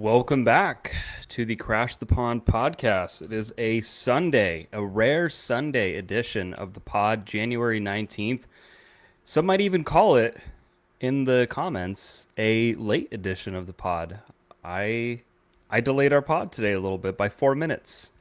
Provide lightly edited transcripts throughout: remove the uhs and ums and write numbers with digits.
Welcome back to the Crash the Pond podcast. It is a Sunday, a rare Sunday edition of the pod, January 19th. Some might even call it, in the comments, a late edition of the pod. I delayed our pod today a little bit by 4 minutes.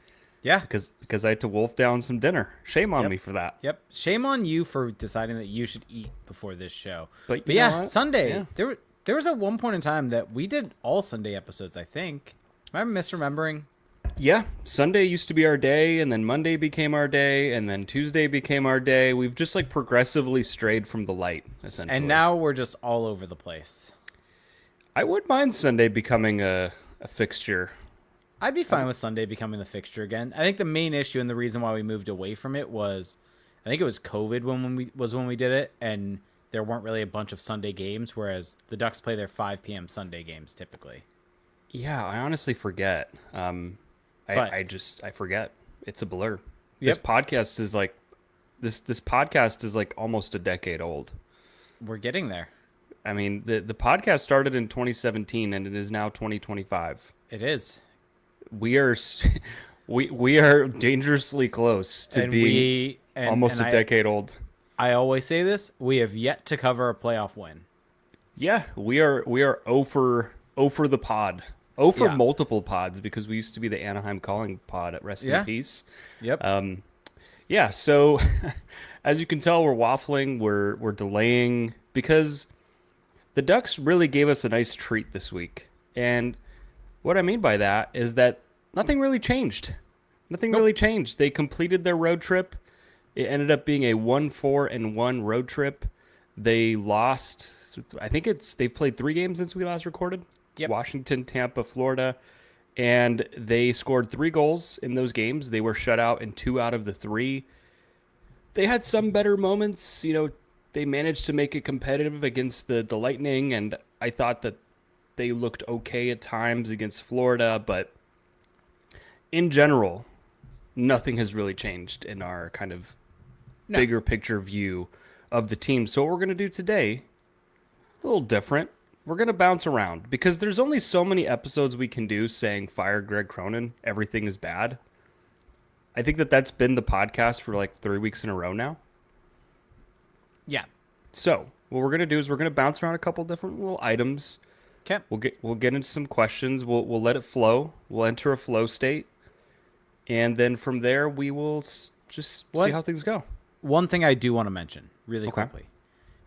Yeah. Because I had to wolf down some dinner. Shame on me for that. Yep. Shame on you for deciding that you should eat before this show. But yeah, Sunday. Yeah. There was at one point in time that we did all Sunday episodes, I think. Am I misremembering? Yeah, Sunday used to be our day, and then Monday became our day, and then Tuesday became our day. We've just progressively strayed from the light, essentially. And now we're just all over the place. I would mind Sunday becoming a fixture. I'd be fine with Sunday becoming the fixture again. I think the main issue and the reason why we moved away from it was, I think it was COVID when we did it, and there weren't really a bunch of Sunday games, whereas the Ducks play their 5 p.m. Sunday games typically. Yeah, I honestly forget. I forget. It's a blur. This podcast is this podcast is almost a decade old. We're getting there. I mean, the podcast started in 2017 and it is now 2025. It is. We are dangerously close to being almost a decade old. I always say this, we have yet to cover a playoff win. Yeah, we are 0 for the pod. 0 for multiple pods because we used to be the Anaheim Calling pod at Rest in Peace. Yep. So as you can tell, we're waffling, we're delaying because the Ducks really gave us a nice treat this week. And what I mean by that is that nothing really changed. Nothing really changed. They completed their road trip. It ended up being a 1-4-1 road trip. They lost, I think they've played 3 games since we last recorded. Yep. Washington, Tampa, Florida. And they scored 3 goals in those games. They were shut out in 2 out of the 3. They had some better moments. They managed to make it competitive against the Lightning. And I thought that they looked okay at times against Florida. But in general, nothing has really changed in our kind of bigger picture view of the team. So what we're going to do today, a little different. We're going to bounce around because there's only so many episodes we can do saying fire Greg Cronin, everything is bad. I think that's been the podcast for 3 weeks in a row now. Yeah. So what we're going to do is we're going to bounce around a couple different little items. Okay. We'll get into some questions. We'll let it flow. We'll enter a flow state. And then from there, we will just see how things go. One thing I do want to mention really quickly,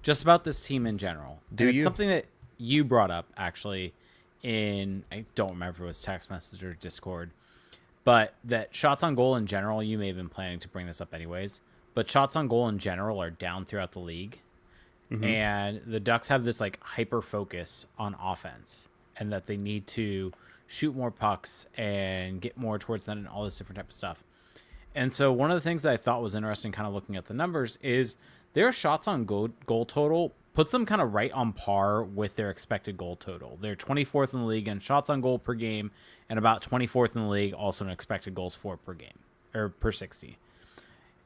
just about this team in general. It's something that you brought up, actually, I don't remember if it was text message or Discord, but that shots on goal in general, you may have been planning to bring this up anyways, but shots on goal in general are down throughout the league. Mm-hmm. And the Ducks have this hyper focus on offense and that they need to shoot more pucks and get more towards that and all this different type of stuff. And so one of the things that I thought was interesting kind of looking at the numbers is their shots on goal total puts them kind of right on par with their expected goal total. They're 24th in the league in shots on goal per game and about 24th in the league also in expected goals for per game or per 60.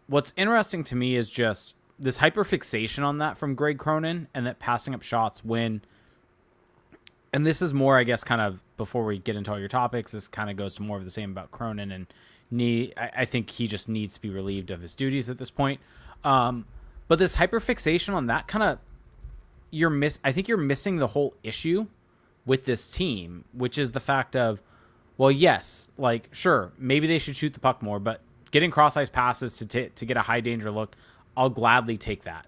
What's interesting to me is just this hyperfixation on that from Greg Cronin and that passing up shots when, and this is more, I guess, kind of before we get into all your topics, this kind of goes to more of the same about Cronin and I think he just needs to be relieved of his duties at this point. But this hyperfixation on that kind of, I think you're missing the whole issue with this team, which is the fact of, well, yes, sure, maybe they should shoot the puck more, but getting cross-ice passes to get a high danger look, I'll gladly take that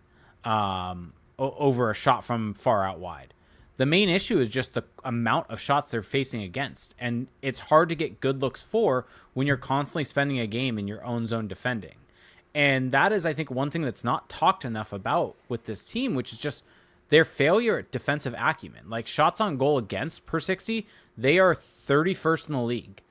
over a shot from far out wide. The main issue is just the amount of shots they're facing against, and it's hard to get good looks for when you're constantly spending a game in your own zone defending. And that is, I think, one thing that's not talked enough about with this team, which is just their failure at defensive acumen. Shots on goal against per 60, they are 31st in the league.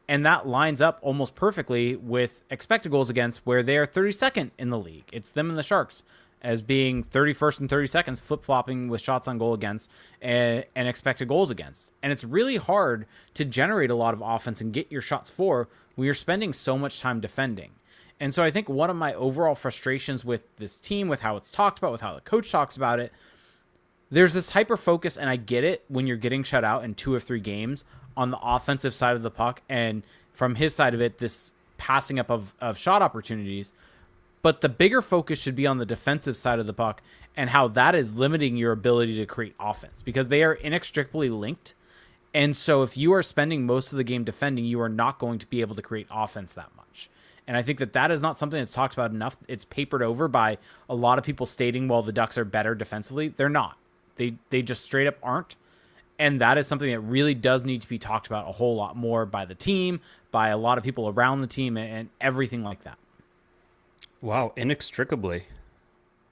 And that lines up almost perfectly with expected goals against, where they are 32nd in the league. It's them and the Sharks as being 31st and 32nd, flip-flopping with shots on goal against and expected goals against. And it's really hard to generate a lot of offense and get your shots for when you're spending so much time defending. And so I think one of my overall frustrations with this team, with how it's talked about, with how the coach talks about it, there's this hyper focus, and I get it when you're getting shut out in 2 of 3 games on the offensive side of the puck, and from his side of it, this passing up of shot opportunities. But the bigger focus should be on the defensive side of the puck and how that is limiting your ability to create offense, because they are inextricably linked. And so if you are spending most of the game defending, you are not going to be able to create offense that much. And I think that is not something that's talked about enough. It's papered over by a lot of people stating, well, the Ducks are better defensively. They're not. They just straight up aren't. And that is something that really does need to be talked about a whole lot more by the team, by a lot of people around the team, and everything like that. Wow, inextricably.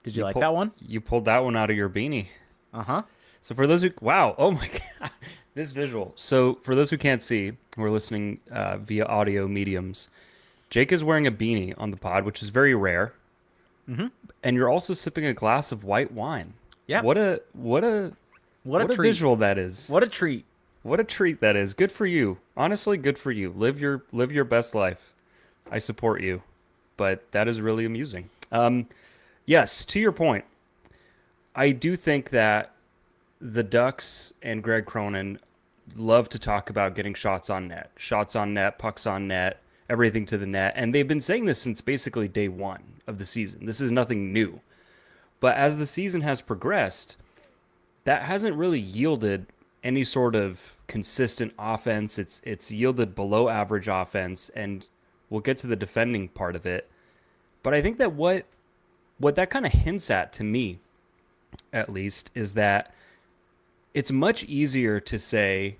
Did you like that one? You pulled that one out of your beanie. Uh-huh. So for those who, wow, oh my God, this visual. So for those who can't see, we're listening via audio mediums. Jake is wearing a beanie on the pod, which is very rare. Mm-hmm. And you're also sipping a glass of white wine. Yeah. What a visual that is. What a treat. What a treat that is. Good for you. Honestly, good for you. Live your best life. I support you. But that is really amusing. Yes, to your point, I do think that the Ducks and Greg Cronin love to talk about getting shots on net, pucks on net, everything to the net. And they've been saying this since basically day one of the season. This is nothing new. But as the season has progressed, that hasn't really yielded any sort of consistent offense. It's yielded below average offense, and we'll get to the defending part of it. But I think that what that kind of hints at, to me at least, is that it's much easier to say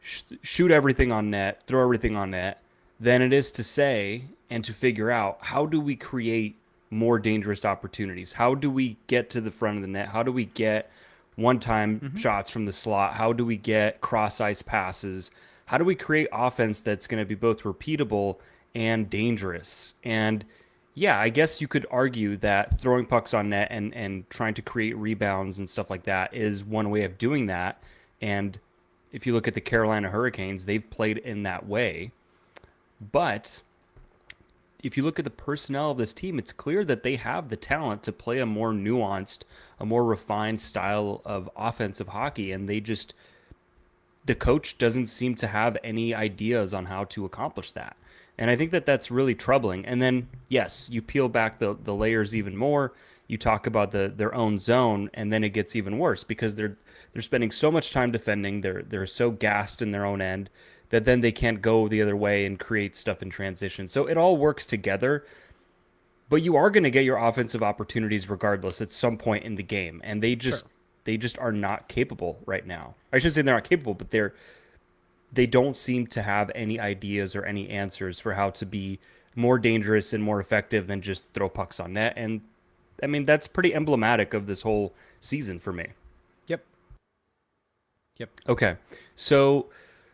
shoot everything on net, throw everything on net, than it is to say and to figure out, how do we create more dangerous opportunities? How do we get to the front of the net? How do we get one-time shots from the slot? How do we get cross-ice passes? How do we create offense that's going to be both repeatable and dangerous? And yeah, I guess you could argue that throwing pucks on net and trying to create rebounds and stuff like that is one way of doing that. And if you look at the Carolina Hurricanes, they've played in that way. But if you look at the personnel of this team, it's clear that they have the talent to play a more nuanced, a more refined style of offensive hockey. And the coach doesn't seem to have any ideas on how to accomplish that. And I think that that's really troubling. And then, yes, you peel back the layers even more. You talk about their own zone, and then it gets even worse because they're spending so much time defending. They're so gassed in their own end that then they can't go the other way and create stuff in transition. So it all works together. But you are going to get your offensive opportunities regardless at some point in the game, and they just are not capable right now. I shouldn't say they're not capable, but they don't seem to have any ideas or any answers for how to be more dangerous and more effective than just throw pucks on net. And I mean, that's pretty emblematic of this whole season for me. Yep. Okay. So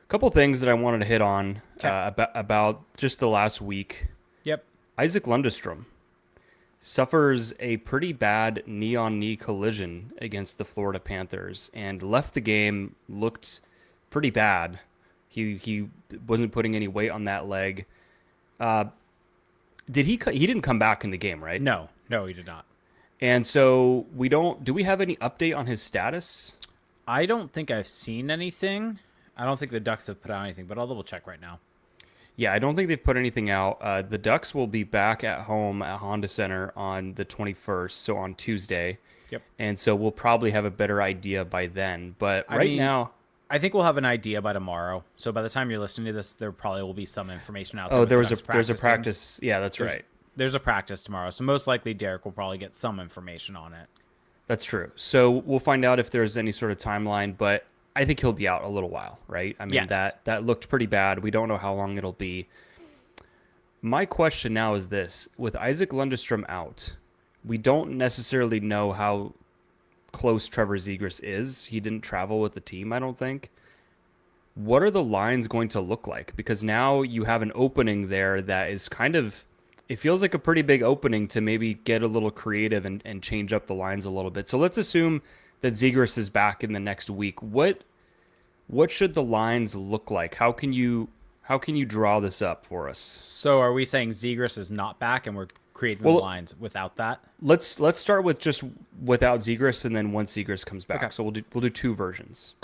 a couple things that I wanted to hit on about just the last week. Yep. Isaac Lundestrom suffers a pretty bad knee-on-knee collision against the Florida Panthers and left the game, looked pretty bad. He wasn't putting any weight on that leg. Did he didn't come back in the game, right? No, he did not. And so do we have any update on his status? I don't think I've seen anything. I don't think the Ducks have put out anything, but I'll double check right now. Yeah, I don't think they've put anything out. The Ducks will be back at home at Honda Center on the 21st, so on Tuesday. Yep. And so we'll probably have a better idea by then. But now, I think we'll have an idea by tomorrow. So by the time you're listening to this, there probably will be some information out there. Oh, there's a practice. Yeah, that's right. There's a practice tomorrow. So most likely Derek will probably get some information on it. That's true. So we'll find out if there's any sort of timeline, but I think he'll be out a little while, right? I mean, yes. that looked pretty bad. We don't know how long it'll be. My question now is this. With Isaac Lundestrom out, we don't necessarily know how close Trevor Zegras is. He didn't travel with the team, I don't think. What are the lines going to look like? Because now you have an opening there that is kind of, it feels like a pretty big opening to maybe get a little creative and change up the lines a little bit. So let's assume that Zegras is back in the next week. What should the lines look like? How can you How can you draw this up for us? So are we saying Zegras is not back and we're creating the lines without that? Let's start with just without Zegras, and then once Zegras comes back. Okay. So we'll do two versions.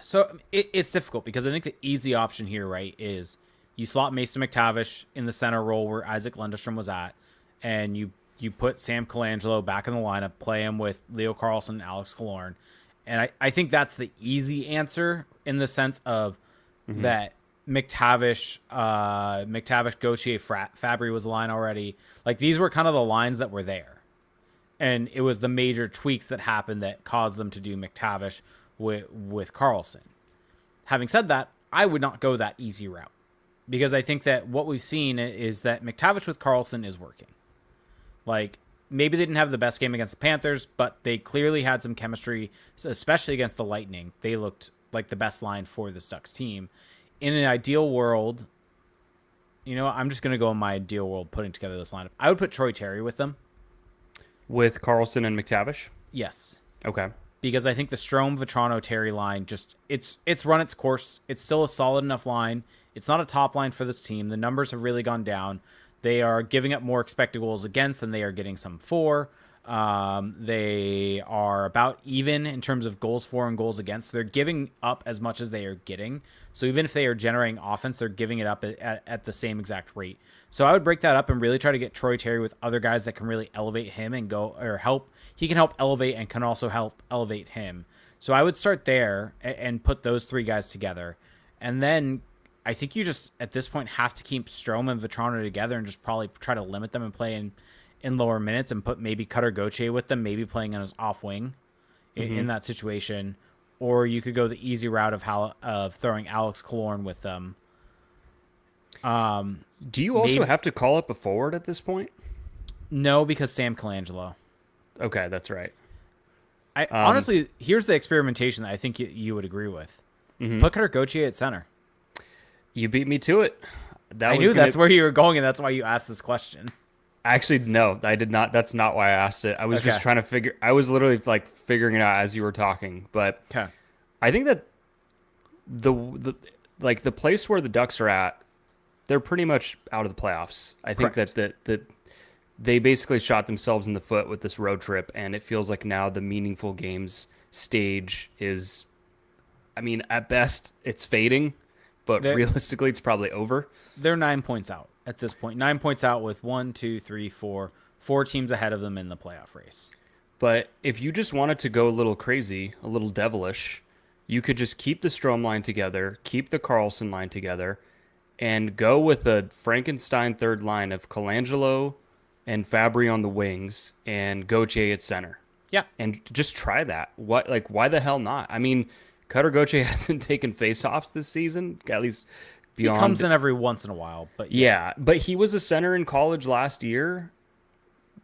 So it's difficult because I think the easy option here, right, is you slot Mason McTavish in the center role where Isaac Lundestrom was at, and you put Sam Colangelo back in the lineup, play him with Leo Carlsson and Alex Killorn. And I think that's the easy answer in the sense of that McTavish, Gauthier, Fabry was the line already. Like, these were kind of the lines that were there. And it was the major tweaks that happened that caused them to do McTavish with Carlsson. Having said that, I would not go that easy route. Because I think that what we've seen is that McTavish with Carlsson is working. Like, maybe they didn't have the best game against the Panthers, but they clearly had some chemistry, especially against the Lightning. They looked like the best line for the Ducks team. In an ideal world, I'm just going to go in my ideal world putting together this lineup. I would put Troy Terry with them. With Carlsson and McTavish? Yes. Okay. Because I think the Strome, Vetrano, Terry line, it's run its course. It's still a solid enough line. It's not a top line for this team. The numbers have really gone down. They are giving up more expected goals against than they are getting some for. They are about even in terms of goals for and goals against. They're giving up as much as they are getting. So even if they are generating offense, they're giving it up at the same exact rate. So I would break that up and really try to get Troy Terry with other guys that can really elevate him and help. He can help elevate and can also help elevate him. So I would start there and put those three guys together. And then I think you just, at this point, have to keep Strome and Vetrano together and just probably try to limit them and play in lower minutes and put maybe Cutter Gauthier with them, maybe playing on his off wing in that situation. Or you could go the easy route of throwing Alex Killorn with them. Do you also have to call up a forward at this point? No, because Sam Colangelo. Okay, that's right. Honestly, here's the experimentation that I think you would agree with. Put Cutter Gauthier at center. You beat me to it. I knew that's where you were going, and that's why you asked this question. Actually, no, I did not. That's not why I asked it. I was just trying to figure. I was literally like figuring it out as you were talking. But I think that the place where the Ducks are at, they're pretty much out of the playoffs. I think that they basically shot themselves in the foot with this road trip, and it feels like now the meaningful games stage is, I mean, at best it's fading. But realistically, it's probably over. They're 9 points out at this point. 9 points out with 1, 2, 3, 4 teams ahead of them in the playoff race. But if you just wanted to go a little crazy, a little devilish, you could just keep the Strome line together, keep the Carlsson line together, and go with a Frankenstein third line of Colangelo and Fabry on the wings and Gauthier at center. Yeah. And just try that. Why the hell not? I mean, Cutter Gauthier hasn't taken faceoffs this season, at least beyond. He comes in every once in a while, but yeah, but he was a center in college last year.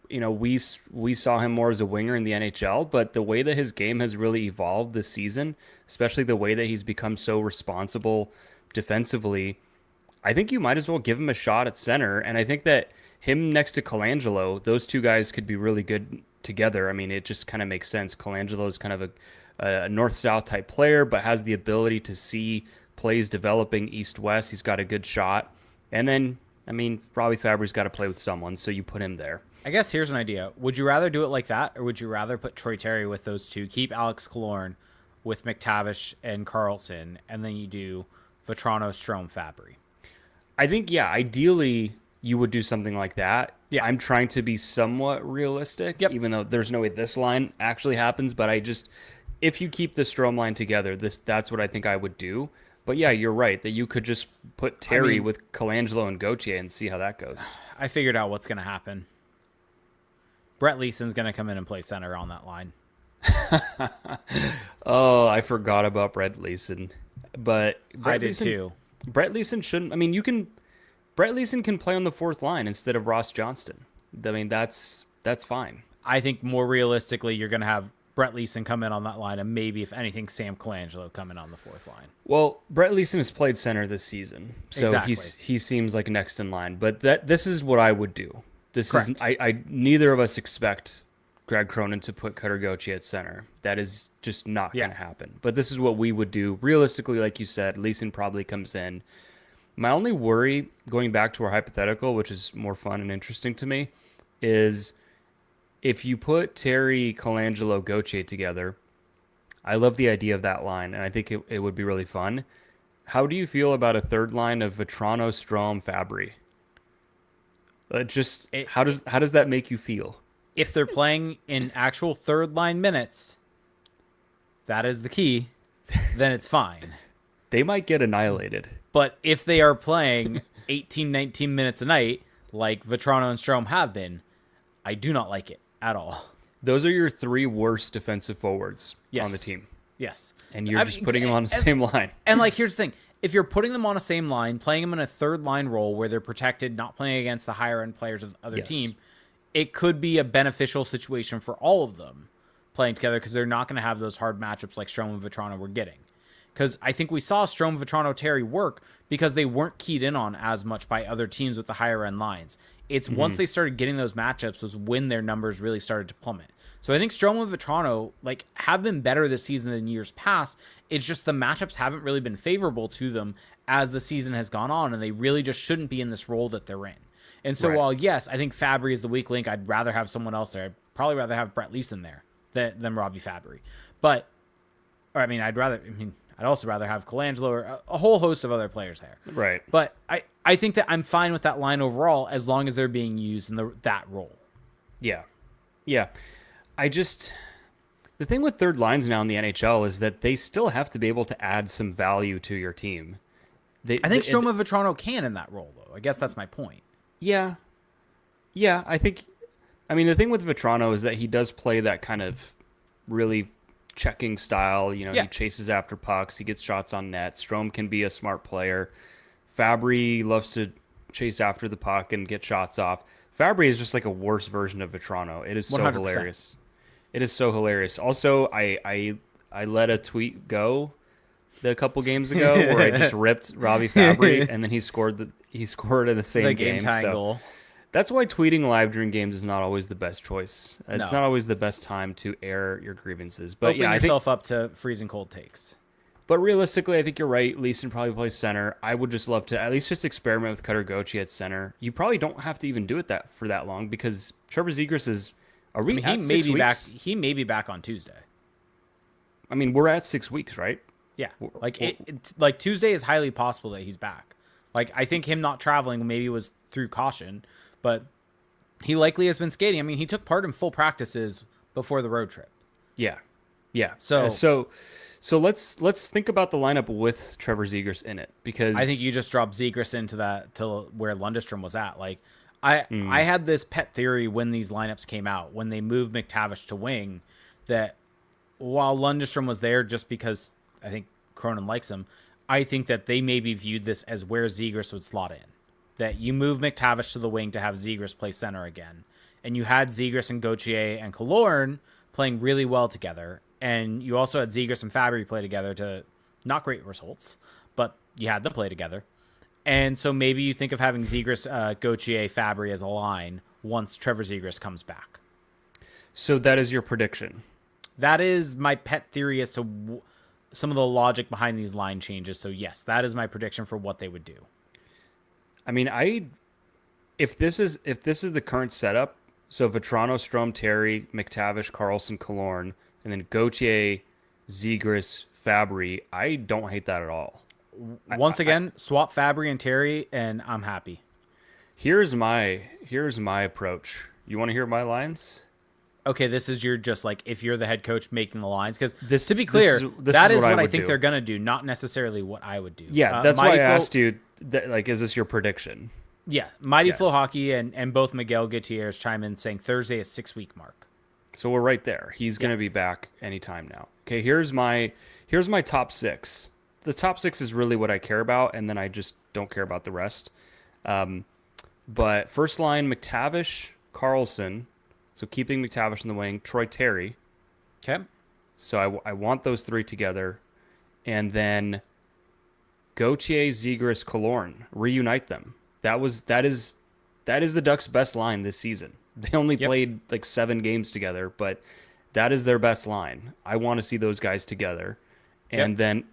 We saw him more as a winger in the NHL, but the way that his game has really evolved this season, especially the way that he's become so responsible defensively, I think you might as well give him a shot at center. And I think that him next to Colangelo, those two guys could be really good together. I mean, it just kind of makes sense. Colangelo is kind of a north-south type player, but has the ability to see plays developing east-west. He's got a good shot. And then, I mean, probably Fabry's got to play with someone, so you put him there. I guess here's an idea. Would you rather do it like that, or would you rather put Troy Terry with those two, keep Alex Killorn with McTavish and Carlsson, and then you do Vetrano, Strome, Fabry? I think, yeah, ideally you would do something like that. Yeah. I'm trying to be somewhat realistic, even though there's no way this line actually happens, but if you keep the Strome line together, that's what I think I would do. But yeah, you're right that you could just put Terry with Colangelo and Gauthier and see how that goes. I figured out what's going to happen. Brett Leason's going to come in and play center on that line. Oh, I forgot about Brett Leason. But I did too. Brett Leason shouldn't. I mean, Brett Leason can play on the fourth line instead of Ross Johnston. I mean, that's fine. I think more realistically, you're going to have Brett Leason come in on that line, and maybe, if anything, Sam Colangelo come in on the fourth line. Well, Brett Leason has played center this season, so he seems like next in line. But this is what I would do. Neither of us expect Greg Cronin to put Cutter Gauthier at center. That is just not going to happen. But this is what we would do. Realistically, like you said, Leason probably comes in. My only worry, going back to our hypothetical, which is more fun and interesting to me, is if you put Terry, Colangelo, Gauthier together. I love the idea of that line, and I think it would be really fun. How do you feel about a third line of Vetrano, Strom, Fabry? How does that make you feel? If they're playing in actual third line minutes, that is the key, then it's fine. They might get annihilated. But if they are playing 18, 19 minutes a night, like Vetrano and Strom have been, I do not like it at all. Those are your three worst defensive forwards on the team. Yes. And you're just putting them on the same line. And like, here's the thing. If you're putting them on the same line, playing them in a third line role where they're protected, not playing against the higher end players of the other team, it could be a beneficial situation for all of them playing together because they're not going to have those hard matchups like Strom and Vetrano were getting. Because I think we saw Strom, Vetrano, Terry work because they weren't keyed in on as much by other teams with the higher end lines. It's once they started getting those matchups was when their numbers really started to plummet. So I think Strom and Vetrano have been better this season than years past. It's just the matchups haven't really been favorable to them as the season has gone on, and they really just shouldn't be in this role that they're in. And so while, yes, I think Fabry is the weak link, I'd rather have someone else there. I'd probably rather have Brett Leeson there than Robbie Fabry. I'd also rather have Colangelo or a whole host of other players there. Right. But I think that I'm fine with that line overall as long as they're being used in that role. Yeah. Yeah. The thing with third lines now in the NHL is that they still have to be able to add some value to your team. I think Strom and Vetrano can in that role, though. I guess that's my point. Yeah. Yeah, the thing with Vetrano is that he does play that kind of really checking style. He chases after pucks. He gets shots on net. Strom can be a smart player. Fabry loves to chase after the puck and get shots off. Fabry is just like a worse version of Vetrano. It is so 100%. Hilarious. It is so hilarious. Also, I let a tweet go a couple games ago where I just ripped Robbie Fabry and then he scored in the same game. Goal. That's why tweeting live during games is not always the best choice. It's not always the best time to air your grievances. But open yourself up to freezing cold takes. But realistically, I think you're right. Leeson probably plays center. I would just love to at least just experiment with Cutter Gauthier at center. You probably don't have to even do it for that long because Trevor Zegras is. He may be back on Tuesday. I mean, we're at 6 weeks, right? Yeah, like Tuesday is highly possible that he's back. Like I think him not traveling maybe was through caution, but he likely has been skating. I mean, he took part in full practices before the road trip. Yeah, yeah. So let's think about the lineup with Trevor Zegras in it because I think you just dropped Zegras into that to where Lundestrom was at. Like I had this pet theory when these lineups came out when they moved McTavish to wing that while Lundestrom was there just because I think Cronin likes him, I think that they maybe viewed this as where Zegras would slot in. That you move McTavish to the wing to have Zegras play center again. And you had Zegras and Gauthier and Killorn playing really well together. And you also had Zegras and Fabry play together to not great results, but you had them play together. And so maybe you think of having Zegras, Gauthier, Fabry as a line once Trevor Zegras comes back. So that is your prediction? That is my pet theory as to some of the logic behind these line changes. So yes, that is my prediction for what they would do. I mean, if this is the current setup, so Vetrano, Strom, Terry, McTavish, Carlsson, Killorn, and then Gauthier, Zegras, Fabry, I don't hate that at all. Once again, swap Fabry and Terry, and I'm happy. Here's my approach. You want to hear my lines? Okay, this is your just like if you're the head coach making the lines because to be clear, that is what I think they're gonna do, not necessarily what I would do. Yeah, that's why I asked you. Is this your prediction? Yeah, Mighty Flow Hockey and both Miguel Gutierrez chime in saying Thursday is 6 week mark. So we're right there. He's gonna be back anytime now. Okay, here's my top six. The top six is really what I care about, and then I just don't care about the rest. But first line, McTavish, Carlsson. So keeping McTavish in the wing, Troy Terry. Okay. So I want those three together. And then Gauthier, Zegras, Killorn. Reunite them. That is the Ducks' best line this season. They only played like 7 games together, but that is their best line. I want to see those guys together. And then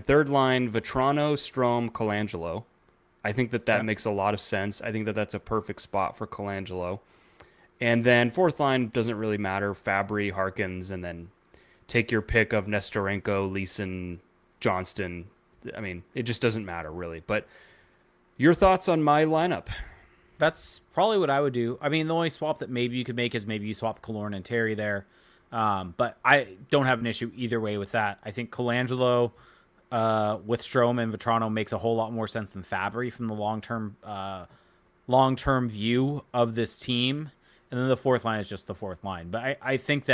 third line, Vetrano, Strom, Colangelo. I think that makes a lot of sense. I think that's a perfect spot for Colangelo. And then fourth line doesn't really matter. Fabry, Harkins, and then take your pick of Nestorenko, Leeson, Johnston. I mean, it just doesn't matter really. But your thoughts on my lineup? That's probably what I would do. I mean, the only swap that maybe you could make is maybe you swap Killorn and Terry there. But I don't have an issue either way with that. I think Colangelo with Strome and Vetrano makes a whole lot more sense than Fabry from the long-term view of this team. And then the fourth line is just the fourth line. But I think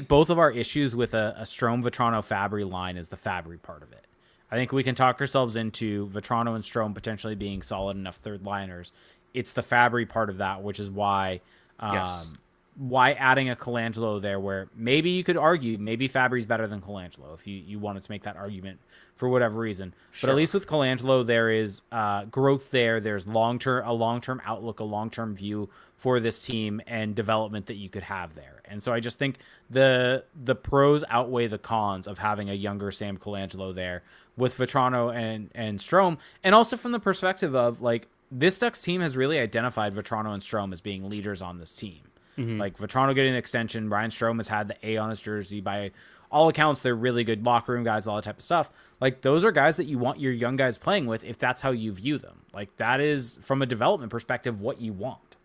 both of our issues with a Strome, Vetrano, Fabry line is the Fabry part of it. I think we can talk ourselves into Vetrano and Strome potentially being solid enough third liners. It's the Fabry part of that, which is why adding a Colangelo there, where maybe you could argue maybe Fabry's better than Colangelo if you wanted to make that argument for whatever reason. Sure. But at least with Colangelo, there is growth there. There's a long-term outlook, a long-term view for this team and development that you could have there. And so I just think the pros outweigh the cons of having a younger Sam Colangelo there with Vetrano and Strome. And also from the perspective of, like, this Ducks team has really identified Vetrano and Strome as being leaders on this team. Mm-hmm. Like, Vetrano getting an extension, Brian Strome has had the A on his jersey. By all accounts, they're really good locker room guys, all that type of stuff. Like, those are guys that you want your young guys playing with if that's how you view them. Like, that is, from a development perspective, what you want.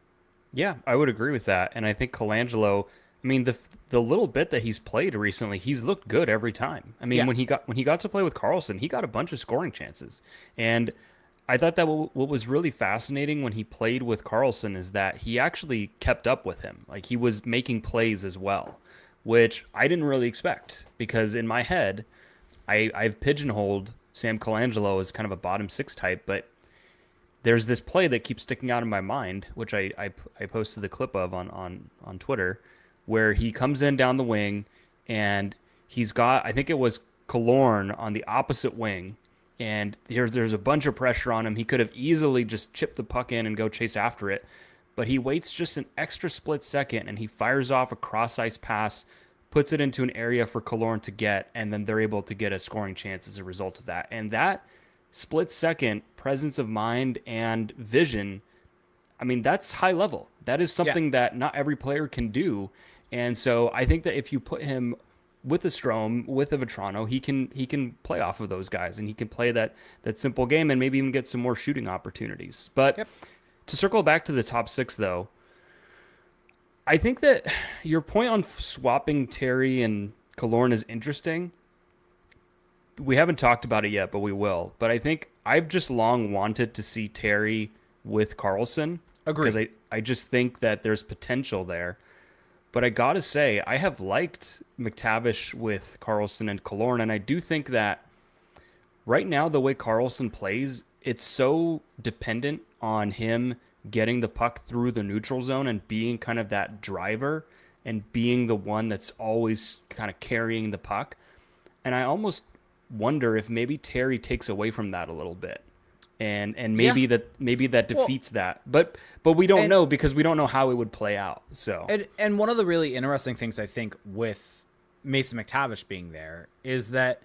Yeah, I would agree with that. And I think Colangelo, I mean, the little bit that he's played recently, he's looked good every time. I mean, when he got to play with Carlsson, he got a bunch of scoring chances. And I thought that what was really fascinating when he played with Carlsson is that he actually kept up with him. Like, he was making plays as well, which I didn't really expect, because in my head, I've pigeonholed Sam Colangelo as kind of a bottom six type, but there's this play that keeps sticking out in my mind, which I posted the clip of on Twitter, where he comes in down the wing and he's got, I think it was Killorn on the opposite wing, and there's a bunch of pressure on him. He could have easily just chipped the puck in and go chase after it, but he waits just an extra split second and he fires off a cross-ice pass, puts it into an area for Killorn to get, and then they're able to get a scoring chance as a result of that. And that split second presence of mind and vision, I mean, that's high level. That is something that not every player can do. And so I think that if you put him with a Strome, with a Vetrano, he can play off of those guys, and he can play that simple game and maybe even get some more shooting opportunities. But to circle back to the top six, though, I think that your point on swapping Terry and Killorn is interesting. We haven't talked about it yet, but we will. But I think I've just long wanted to see Terry with Carlsson. Agree. Because I just think that there's potential there. But I got to say, I have liked McTavish with Carlsson and Killorn, and I do think that right now, the way Carlsson plays, it's so dependent on him getting the puck through the neutral zone and being kind of that driver and being the one that's always kind of carrying the puck. And I almost wonder if maybe Terry takes away from that a little bit. And maybe that defeats that, but we don't know, because we don't know how it would play out. So and one of the really interesting things I think with Mason McTavish being there is that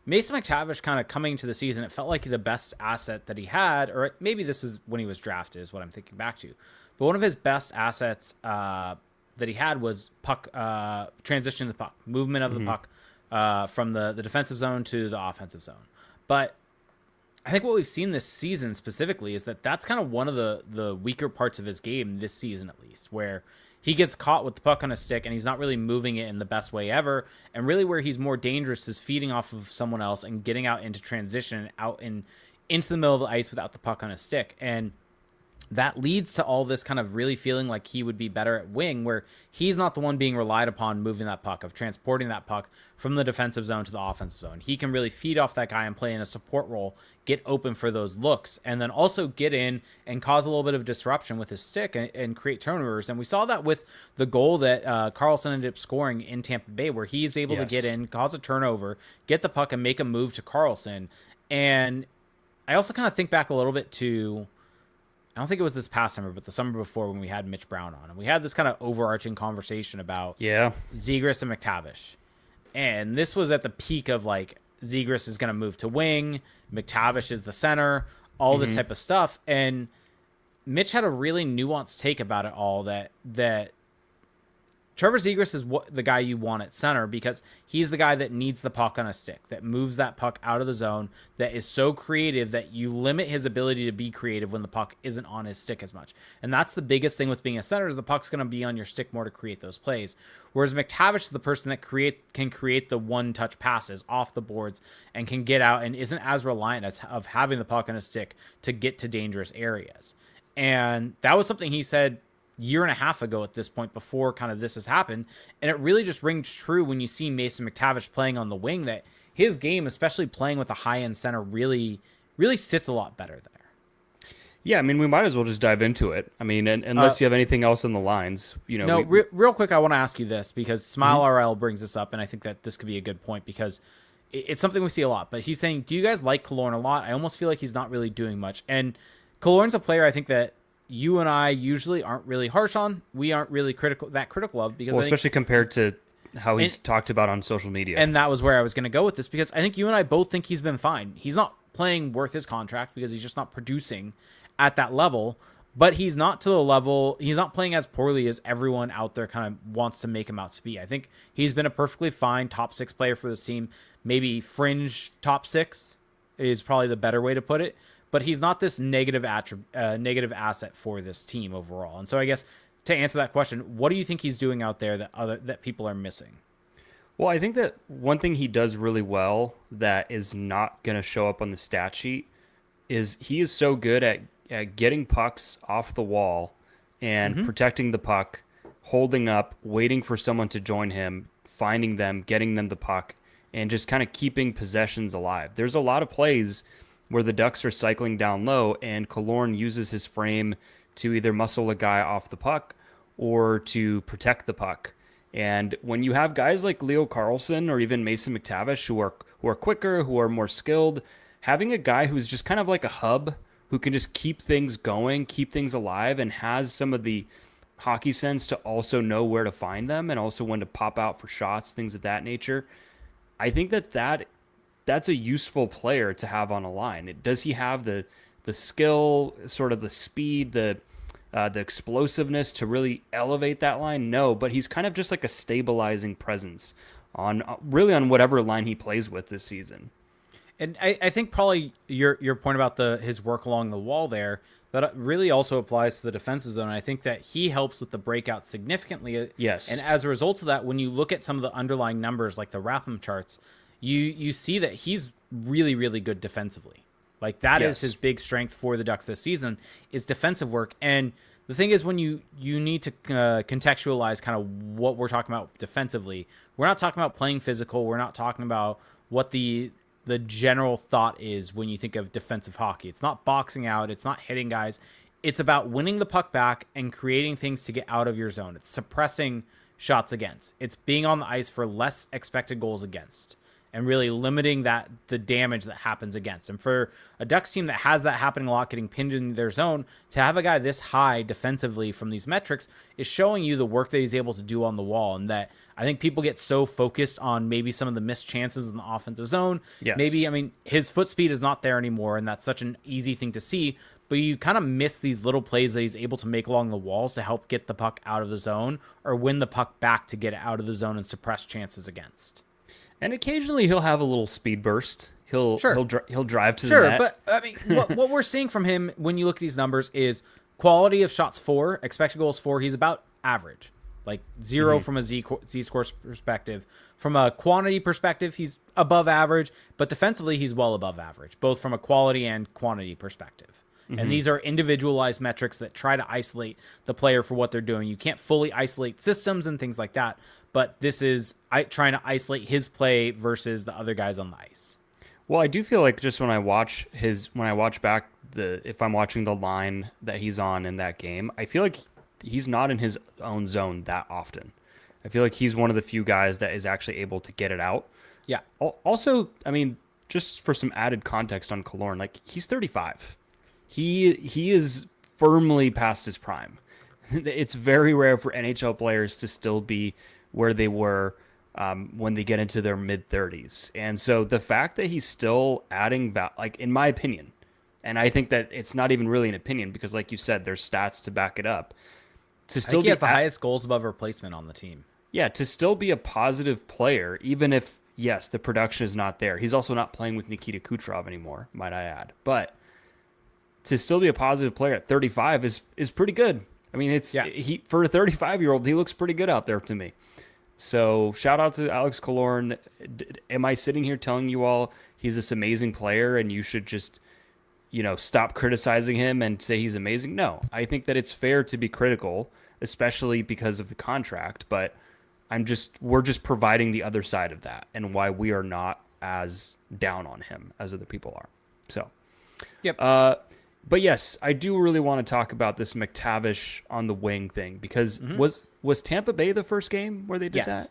Mason McTavish kind of coming into the season, it felt like the best asset that he had, or maybe this was when he was drafted, is what I'm thinking back to. But one of his best assets that he had was puck transition of the puck, movement of the puck from the defensive zone to the offensive zone. But I think what we've seen this season specifically is that that's kind of one of the weaker parts of his game this season, at least, where he gets caught with the puck on a stick and he's not really moving it in the best way ever. And really where he's more dangerous is feeding off of someone else and getting out into transition, into the middle of the ice without the puck on a stick. And that leads to all this kind of really feeling like he would be better at wing, where he's not the one being relied upon moving that puck, of transporting that puck from the defensive zone to the offensive zone. He can really feed off that guy and play in a support role, get open for those looks, and then also get in and cause a little bit of disruption with his stick and create turnovers. And we saw that with the goal that Carlsson ended up scoring in Tampa Bay, where he is able to get in, cause a turnover, get the puck, and make a move to Carlsson. And I also kind of think back a little bit to, I don't think it was this past summer, but the summer before, when we had Mitch Brown on, and we had this kind of overarching conversation about Zegras and McTavish. And this was at the peak of, like, Zegras is going to move to wing, McTavish is the center. all this type of stuff. And Mitch had a really nuanced take about it all, that Trevor Zegras is the guy you want at center, because he's the guy that needs the puck on a stick, that moves that puck out of the zone, that is so creative that you limit his ability to be creative when the puck isn't on his stick as much. And that's the biggest thing with being a center, is the puck's going to be on your stick more to create those plays. Whereas McTavish is the person that can create the one-touch passes off the boards and can get out and isn't as reliant of having the puck on his stick to get to dangerous areas. And that was something he said year and a half ago at this point, before kind of this has happened. And it really just rings true when you see Mason McTavish playing on the wing, that his game, especially playing with a high-end center, really sits a lot better there. Yeah, I mean, we might as well just dive into it. I mean, unless you have anything else on the lines, No, real quick, I want to ask you this, because Smile RL brings this up, and I think that this could be a good point, because it's something we see a lot. But he's saying, do you guys like Killorn a lot? I almost feel like he's not really doing much. And Killorn's a player I think that you and I usually aren't really harsh on. We aren't really critical of, because especially compared to how he's talked about on social media. And that was where I was going to go with this, because I think you and I both think he's been fine. He's not playing worth his contract, because he's just not producing at that level, but he's not to the level, he's not playing as poorly as everyone out there kind of wants to make him out to be. I think he's been a perfectly fine top 6 player for this team. Maybe fringe top 6 is probably the better way to put it. But he's not this negative asset for this team overall. And so I guess to answer that question, what do you think he's doing out there that people are missing? Well, I think that one thing he does really well that is not going to show up on the stat sheet is he is so good at getting pucks off the wall and protecting the puck, holding up, waiting for someone to join him, finding them, getting them the puck, and just kind of keeping possessions alive. There's a lot of plays where the Ducks are cycling down low, and Killorn uses his frame to either muscle a guy off the puck or to protect the puck. And when you have guys like Leo Carlsson or even Mason McTavish who are quicker, who are more skilled, having a guy who's just kind of like a hub, who can just keep things going, keep things alive, and has some of the hockey sense to also know where to find them and also when to pop out for shots, things of that nature. I think that's a useful player to have on a line. Does he have the skill, sort of the speed, the explosiveness to really elevate that line? No, but he's kind of just like a stabilizing presence on whatever line he plays with this season. And I think probably your point about his work along the wall there, that really also applies to the defensive zone. I think that he helps with the breakout significantly. Yes. And as a result of that, when you look at some of the underlying numbers, like the RAPM charts, you see that he's really, really good defensively. Like that is his big strength for the Ducks this season, is defensive work. And the thing is, when you need to contextualize kind of what we're talking about defensively, we're not talking about playing physical. We're not talking about what the general thought is when you think of defensive hockey. It's not boxing out. It's not hitting guys. It's about winning the puck back and creating things to get out of your zone. It's suppressing shots against. It's being on the ice for less expected goals against, and really limiting the damage that happens against. And for a Ducks team that has that happening a lot, getting pinned in their zone, to have a guy this high defensively from these metrics is showing you the work that he's able to do on the wall. And that I think people get so focused on maybe some of the missed chances in the offensive zone. Yes. Maybe, I mean, his foot speed is not there anymore, and that's such an easy thing to see. But you kind of miss these little plays that he's able to make along the walls to help get the puck out of the zone, or win the puck back to get it out of the zone and suppress chances against. And occasionally he'll have a little speed burst. He'll drive to the net. But I mean, what we're seeing from him when you look at these numbers is quality of shots for, expected goals for. He's about average, like 0 from a Z-score perspective. From a quantity perspective, he's above average, but defensively he's well above average, both from a quality and quantity perspective. And these are individualized metrics that try to isolate the player for what they're doing. You can't fully isolate systems and things like that, but this is trying to isolate his play versus the other guys on the ice. Well, I do feel like just when I watch back if I'm watching the line that he's on in that game, I feel like he's not in his own zone that often. I feel like he's one of the few guys that is actually able to get it out. Yeah. Also, I mean, just for some added context on Killorn, like he's 35. He is firmly past his prime. It's very rare for NHL players to still be where they were when they get into their mid-30s. And so the fact that he's still adding, like in my opinion, And I think that it's not even really an opinion because, like you said, there's stats to back it up. To I still think he has the highest goals above replacement on the team. Yeah, to still be a positive player, even if, yes, the production is not there. He's also not playing with Nikita Kucherov anymore, might I add. But to still be a positive player at 35 is pretty good. I mean, he for a 35-year-old, he looks pretty good out there to me. So shout out to Alex Killorn. Am I sitting here telling you all he's this amazing player and you should just, stop criticizing him and say he's amazing? No, I think that it's fair to be critical, especially because of the contract. But we're just providing the other side of that and why we are not as down on him as other people are. So, yep. But yes, I do really want to talk about this McTavish on the wing thing because was Tampa Bay the first game where they did that?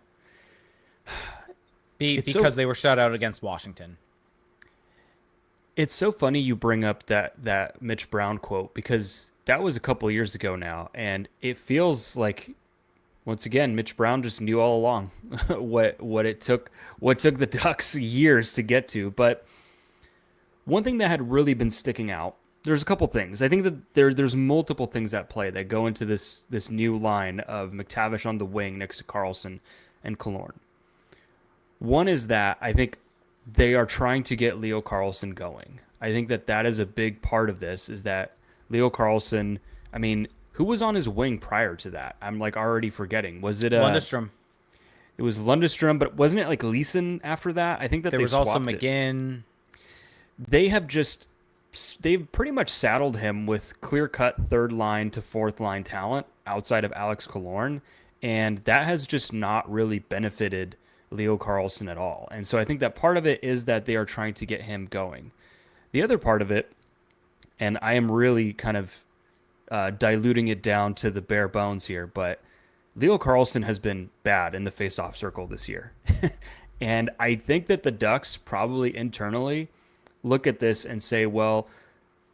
Because they were shut out against Washington. It's so funny you bring up that Mitch Brown quote because that was a couple of years ago now, and it feels like once again Mitch Brown just knew all along what took the Ducks years to get to. But one thing that had really been sticking out, there's a couple things. I think that there's multiple things at play that go into this new line of McTavish on the wing next to Carlsson and Killorn. One is that I think they are trying to get Leo Carlsson going. I think that is a big part of this, is that Leo Carlsson, I mean, who was on his wing prior to that? I'm like already forgetting. Was it Lundestrom? It was Lundestrom, but wasn't it like Leeson after that? I think that there was also McGinn. They've pretty much saddled him with clear-cut third line to fourth line talent outside of Alex Killorn, and that has just not really benefited Leo Carlsson at all. And so I think that part of it is that they are trying to get him going. The other part of it, and I am really kind of diluting it down to the bare bones here, but Leo Carlsson has been bad in the face-off circle this year. And I think that the Ducks probably internally look at this and say, well,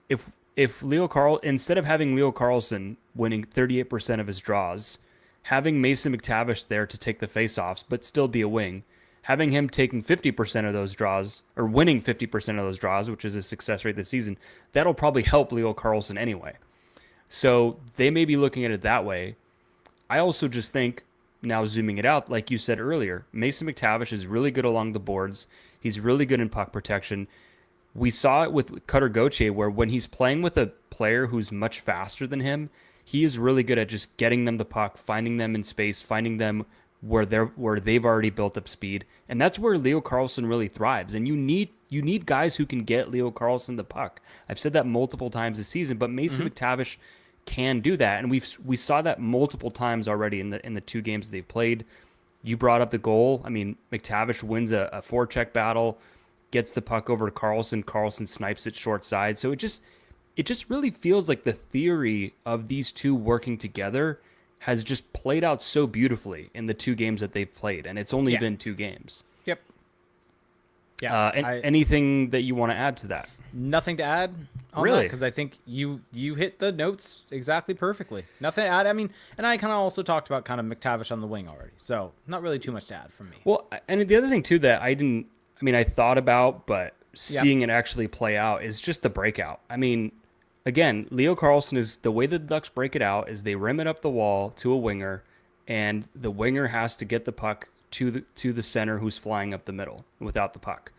if instead of having Leo Carlsson winning 38% of his draws, having Mason McTavish there to take the faceoffs but still be a wing, having him taking 50% of those draws or winning 50% of those draws, which is his success rate this season, that'll probably help Leo Carlsson anyway. So they may be looking at it that way. I also just think, now zooming it out, like you said earlier, Mason McTavish is really good along the boards. He's really good in puck protection. We saw it with Cutter Gauthier, where when he's playing with a player who's much faster than him, he is really good at just getting them the puck, finding them in space, finding them where they've already built up speed, and that's where Leo Carlsson really thrives. And you need guys who can get Leo Carlsson the puck. I've said that multiple times this season, but Mason McTavish can do that, and we saw that multiple times already in the two games they've played. You brought up the goal. I mean, McTavish wins a forecheck battle, gets the puck over to Carlsson. Carlsson snipes it short side. So it just really feels like the theory of these two working together has just played out so beautifully in the two games that they've played, and it's only been two games. Yep. Yeah. Anything that you want to add to that? Nothing to add on really, because I think you hit the notes exactly perfectly. Nothing to add. I mean, and I kind of also talked about kind of McTavish on the wing already, so not really too much to add from me. Well, and the other thing too that I thought about, but seeing it actually play out is just the breakout. I mean, again, Leo Carlsson is the way that the Ducks break it out is they rim it up the wall to a winger, and the winger has to get the puck to the center who's flying up the middle without the puck.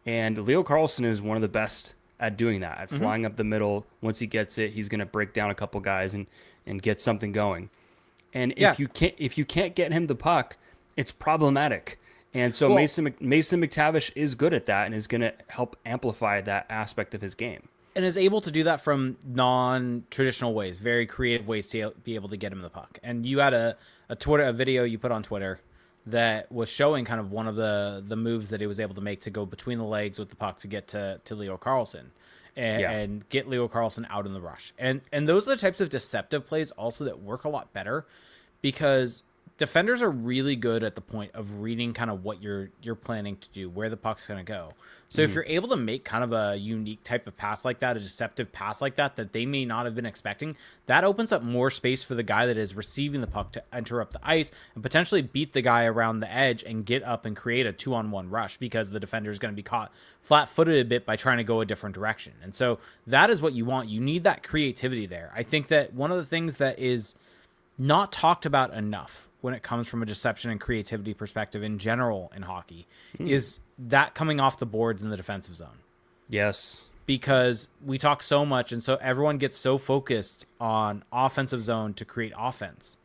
And Leo Carlsson is one of the best at doing that, at flying up the middle. Once he gets it, he's going to break down a couple guys and get something going. And if you can't get him the puck, it's problematic. And so Mason McTavish is good at that and is going to help amplify that aspect of his game. And is able to do that from non-traditional ways, very creative ways to be able to get him the puck. And you had a video you put on Twitter that was showing kind of one of the moves that he was able to make to go between the legs with the puck to get to Leo Carlsson and get Leo Carlsson out in the rush. And those are the types of deceptive plays also that work a lot better because defenders are really good at the point of reading kind of what you're planning to do, where the puck's going to go. So if you're able to make kind of a unique type of pass like that, a deceptive pass like that they may not have been expecting, that opens up more space for the guy that is receiving the puck to enter up the ice and potentially beat the guy around the edge and get up and create a 2-on-1 rush, because the defender is going to be caught flat-footed a bit by trying to go a different direction. And so that is what you want. You need that creativity there. I think that one of the things that is not talked about enough when it comes from a deception and creativity perspective in general in hockey is that coming off the boards in the defensive zone. Yes. Because we talk so much, and so everyone gets so focused on offensive zone to create offense.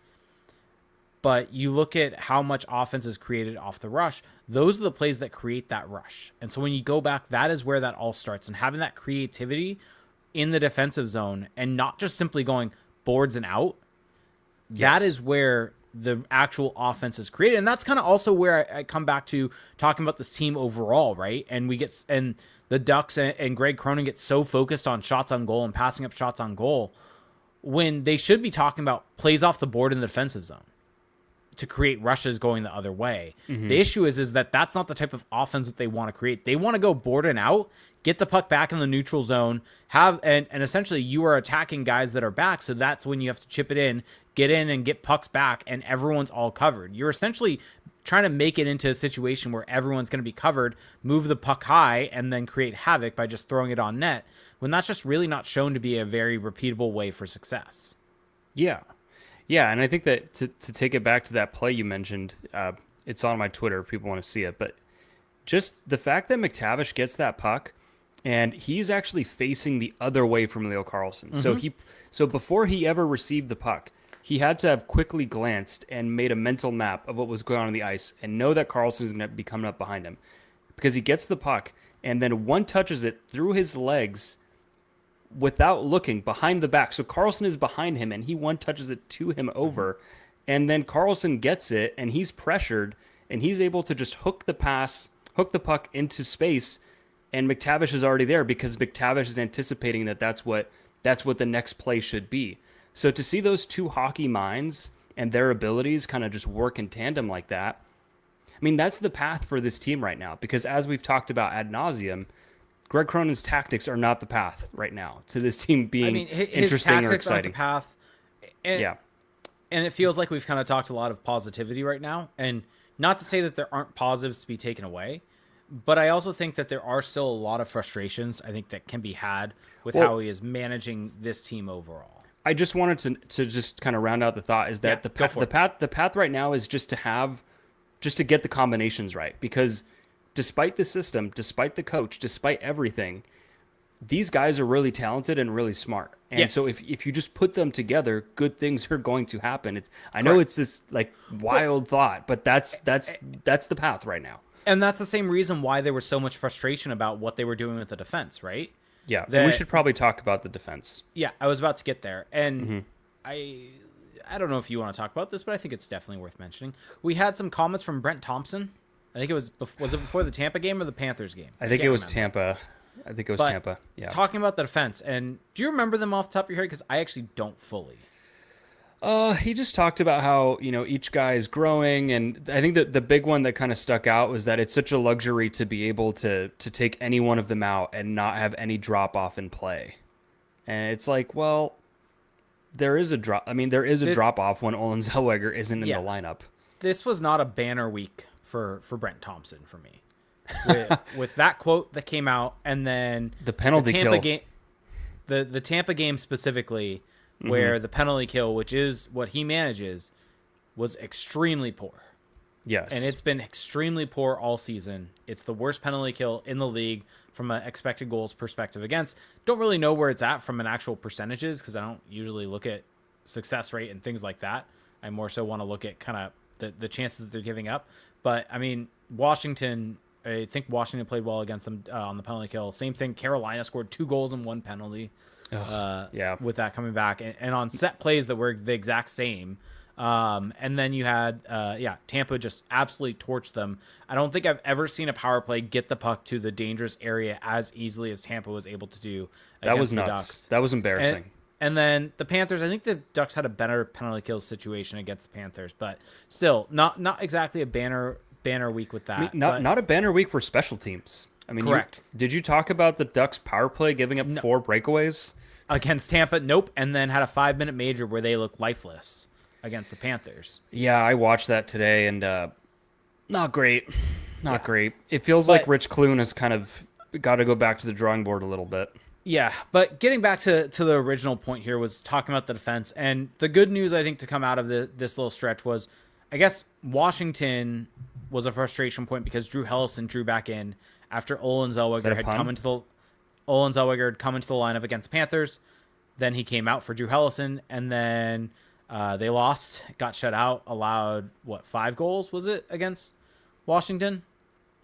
But you look at how much offense is created off the rush, those are the plays that create that rush. And so when you go back, that is where that all starts. And having that creativity in the defensive zone and not just simply going boards and out, that is where the actual offense is created. And that's kind of also where I come back to talking about this team overall, right? And the Ducks and Greg Cronin get so focused on shots on goal and passing up shots on goal when they should be talking about plays off the board in the defensive zone to create rushes going the other way. The issue is that that's not the type of offense that they want to create. They want to go board and out, get the puck back in the neutral zone, and essentially you are attacking guys that are back, so that's when you have to chip it in, get in and get pucks back, and everyone's all covered. You're essentially trying to make it into a situation where everyone's going to be covered, move the puck high, and then create havoc by just throwing it on net, when that's just really not shown to be a very repeatable way for success. Yeah. Yeah, and I think that to take it back to that play you mentioned, it's on my Twitter if people want to see it, but just the fact that McTavish gets that puck and he's actually facing the other way from Leo Carlsson. So before he ever received the puck, he had to have quickly glanced and made a mental map of what was going on the ice and know that Carlsson is going to be coming up behind him, because he gets the puck and then one touches it through his legs without looking behind the back. So Carlsson is behind him and he one touches it to him over, and then Carlsson gets it and he's pressured and he's able to just hook the puck into space, and McTavish is already there because McTavish is anticipating that's what the next play should be. So to see those two hockey minds and their abilities kind of just work in tandem like that, I mean, that's the path for this team right now, because as we've talked about ad nauseum, Greg Cronin's tactics are not the path right now to this team being interesting or exciting. Aren't the path. And it feels like we've kind of talked a lot of positivity right now. And not to say that there aren't positives to be taken away, but I also think that there are still a lot of frustrations, I think, that can be had with how he is managing this team overall. I just wanted to just kind of round out the thought is that the path right now is just to get the combinations right, because despite the system, despite the coach, despite everything, these guys are really talented and really smart. And so if you just put them together, good things are going to happen. I know it's this like wild thought, but that's the path right now. And that's the same reason why there was so much frustration about what they were doing with the defense, right? Yeah, we should probably talk about the defense. Yeah, I was about to get there. And I don't know if you want to talk about this, but I think it's definitely worth mentioning. We had some comments from Brent Thompson. I think it was it before the Tampa game or the Panthers game? I think it was Tampa. I think it was Tampa. Yeah. Talking about the defense, and do you remember them off the top of your head? Because I actually don't fully. He just talked about how, each guy is growing, and I think that the big one that kind of stuck out was that it's such a luxury to be able to take any one of them out and not have any drop off in play. And it's like, well, there is a drop. I mean, there is a drop off when Olin Zellweger isn't in the lineup. This was not a banner week for Brent Thompson for me. With that quote that came out, and then the penalty kill. The Tampa game specifically, where the penalty kill, which is what he manages, was extremely poor. Yes. And it's been extremely poor all season. It's the worst penalty kill in the league from an expected goals perspective against. Don't really know where it's at from an actual percentages, because I don't usually look at success rate and things like that. I more so want to look at kind of the chances that they're giving up. But, I mean, Washington... I think Washington played well against them on the penalty kill. Same thing. Carolina scored 2 goals and 1 penalty. With that coming back, and on set plays that were the exact same. And then you had Tampa just absolutely torched them. I don't think I've ever seen a power play get the puck to the dangerous area as easily as Tampa was able to do. That was nuts. Ducks. That was embarrassing. And then the Panthers, I think the Ducks had a better penalty kill situation against the Panthers, but still not exactly a banner week with that. I mean, not a banner week for special teams. I mean, correct. Did you talk about the Ducks power play giving up 4 breakaways? Against Tampa? Nope. And then had a 5-minute major where they looked lifeless against the Panthers. Yeah, I watched that today, and not great. Not great. It feels like Rich Clune has kind of got to go back to the drawing board a little bit. Yeah, but getting back to the original point here was talking about the defense. And the good news, I think, to come out of this little stretch was, I guess, Washington was a frustration point because Drew Hellison drew back in after Olin Zellweger had come into the lineup against the Panthers. Then he came out for Drew Hellison, and then they lost, got shut out, allowed, 5 goals, was it, against Washington?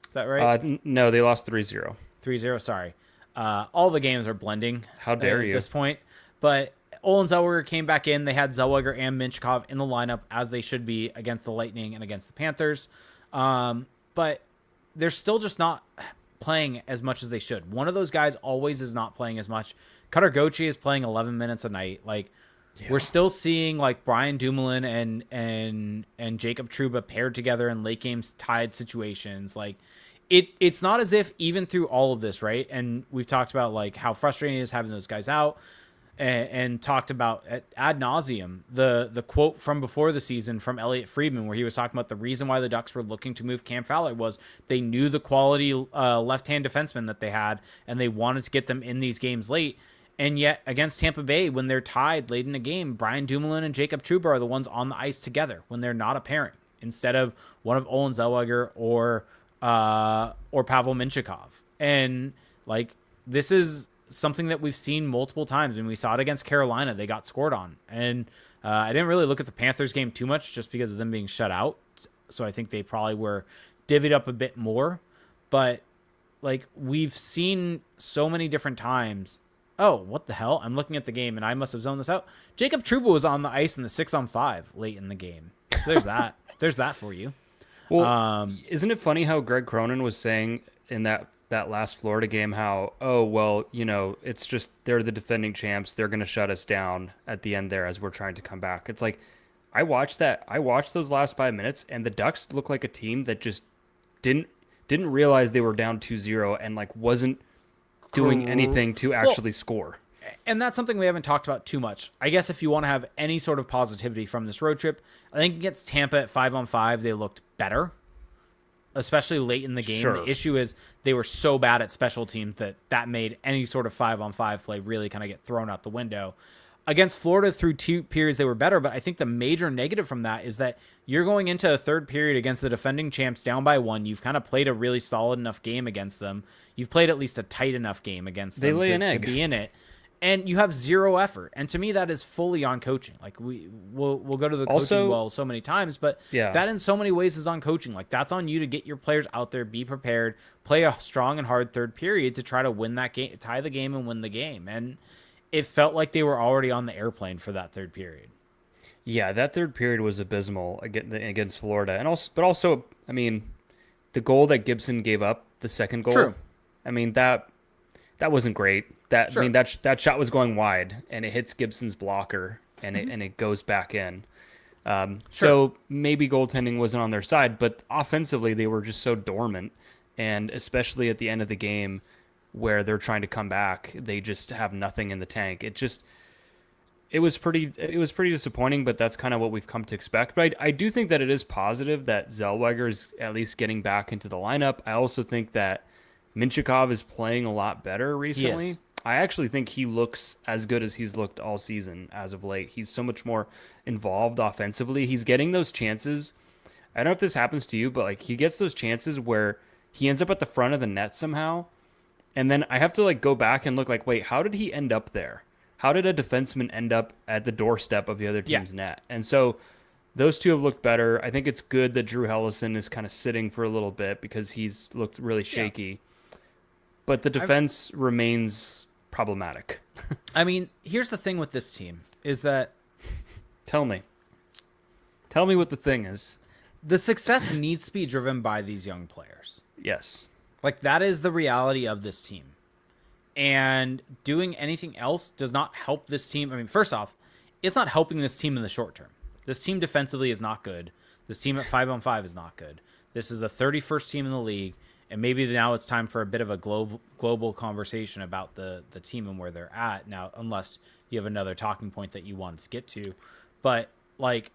Is that right? No, they lost 3-0. 3-0, sorry. All the games are blending. How dare you? At this point. But Olin Zellweger came back in. They had Zellweger and Minchkov in the lineup as they should be against the Lightning and against the Panthers. But they're still just not playing as much as they should. One of those guys always is not playing as much. Cutter Gauthier is playing 11 minutes a night. We're still seeing Brian Dumoulin and Jacob Trouba paired together in late games tied situations. It's not as if even through all of this, right? And we've talked about how frustrating it is having those guys out, and talked about ad nauseum the quote from before the season from Elliot Friedman, where he was talking about the reason why the Ducks were looking to move Cam Fowler was they knew the quality left-hand defenseman that they had, and they wanted to get them in these games late. And yet against Tampa Bay, when they're tied late in a game, Brian Dumoulin and Jacob Trouba are the ones on the ice together when they're not a pairing, instead of one of Olin Zellweger or Pavel Minchkov. And this is something that we've seen multiple times, and we saw it against Carolina. They got scored on. And I didn't really look at the Panthers game too much just because of them being shut out. So I think they probably were divvied up a bit more. But we've seen so many different times. Oh, what the hell? I'm looking at the game and I must have zoned this out. Jacob Trouba was on the ice in the 6-on-5 late in the game. There's that. There's that for you. Well, isn't it funny how Greg Cronin was saying in that last Florida game how, it's just they're the defending champs. They're going to shut us down at the end there as we're trying to come back. It's I watched those last 5 minutes, and the Ducks look like a team that just didn't realize they were down 2-0 and wasn't doing anything to actually score. And that's something we haven't talked about too much. I guess if you want to have any sort of positivity from this road trip, I think against Tampa at 5-on-5, they looked better, especially late in the game. Sure. The issue is they were so bad at special teams that made any sort of 5-on-5 play really kind of get thrown out the window. Against Florida, through 2 periods, they were better, but I think the major negative from that is that you're going into a third period against the defending champs down by 1. You've kind of played a really solid enough game against them. You've played at least a tight enough game against them to be in it. And you have 0 effort. And to me, that is fully on coaching. We'll go to the coaching well so many times, but that in so many ways is on coaching. That's on you to get your players out there, be prepared, play a strong and hard third period to try to win that game, tie the game and win the game. And it felt like they were already on the airplane for that third period. Yeah, that third period was abysmal against Florida. But also, I mean, the goal that Gibson gave up, the second goal, True. I mean, that wasn't great. I mean, that shot was going wide, and it hits Gibson's blocker, and it goes back in. So maybe goaltending wasn't on their side, but offensively they were just so dormant, and especially at the end of the game where they're trying to come back, they just have nothing in the tank. It was pretty disappointing, but that's kind of what we've come to expect. But I do think that it is positive that Zellweger is at least getting back into the lineup. I also think that Minchkov is playing a lot better recently. Yes. I actually think he looks as good as he's looked all season as of late. He's so much more involved offensively. He's getting those chances. I don't know if this happens to you, but he gets those chances where he ends up at the front of the net somehow. And then I have to go back and look wait, how did he end up there? How did a defenseman end up at the doorstep of the other team's net? And so those two have looked better. I think it's good that Drew Hellison is kind of sitting for a little bit because he's looked really shaky. Yeah. But the defense remains problematic. I mean, here's the thing with this team is that... Tell me what the thing is. The success needs to be driven by these young players. Yes. That is the reality of this team. And doing anything else does not help this team. I mean, first off, it's not helping this team in the short term. This team defensively is not good. This team at 5-on-5 is not good. This is the 31st team in the league, and maybe now it's time for a bit of a global conversation about the team and where they're at now, unless you have another talking point that you want to get to. But, like,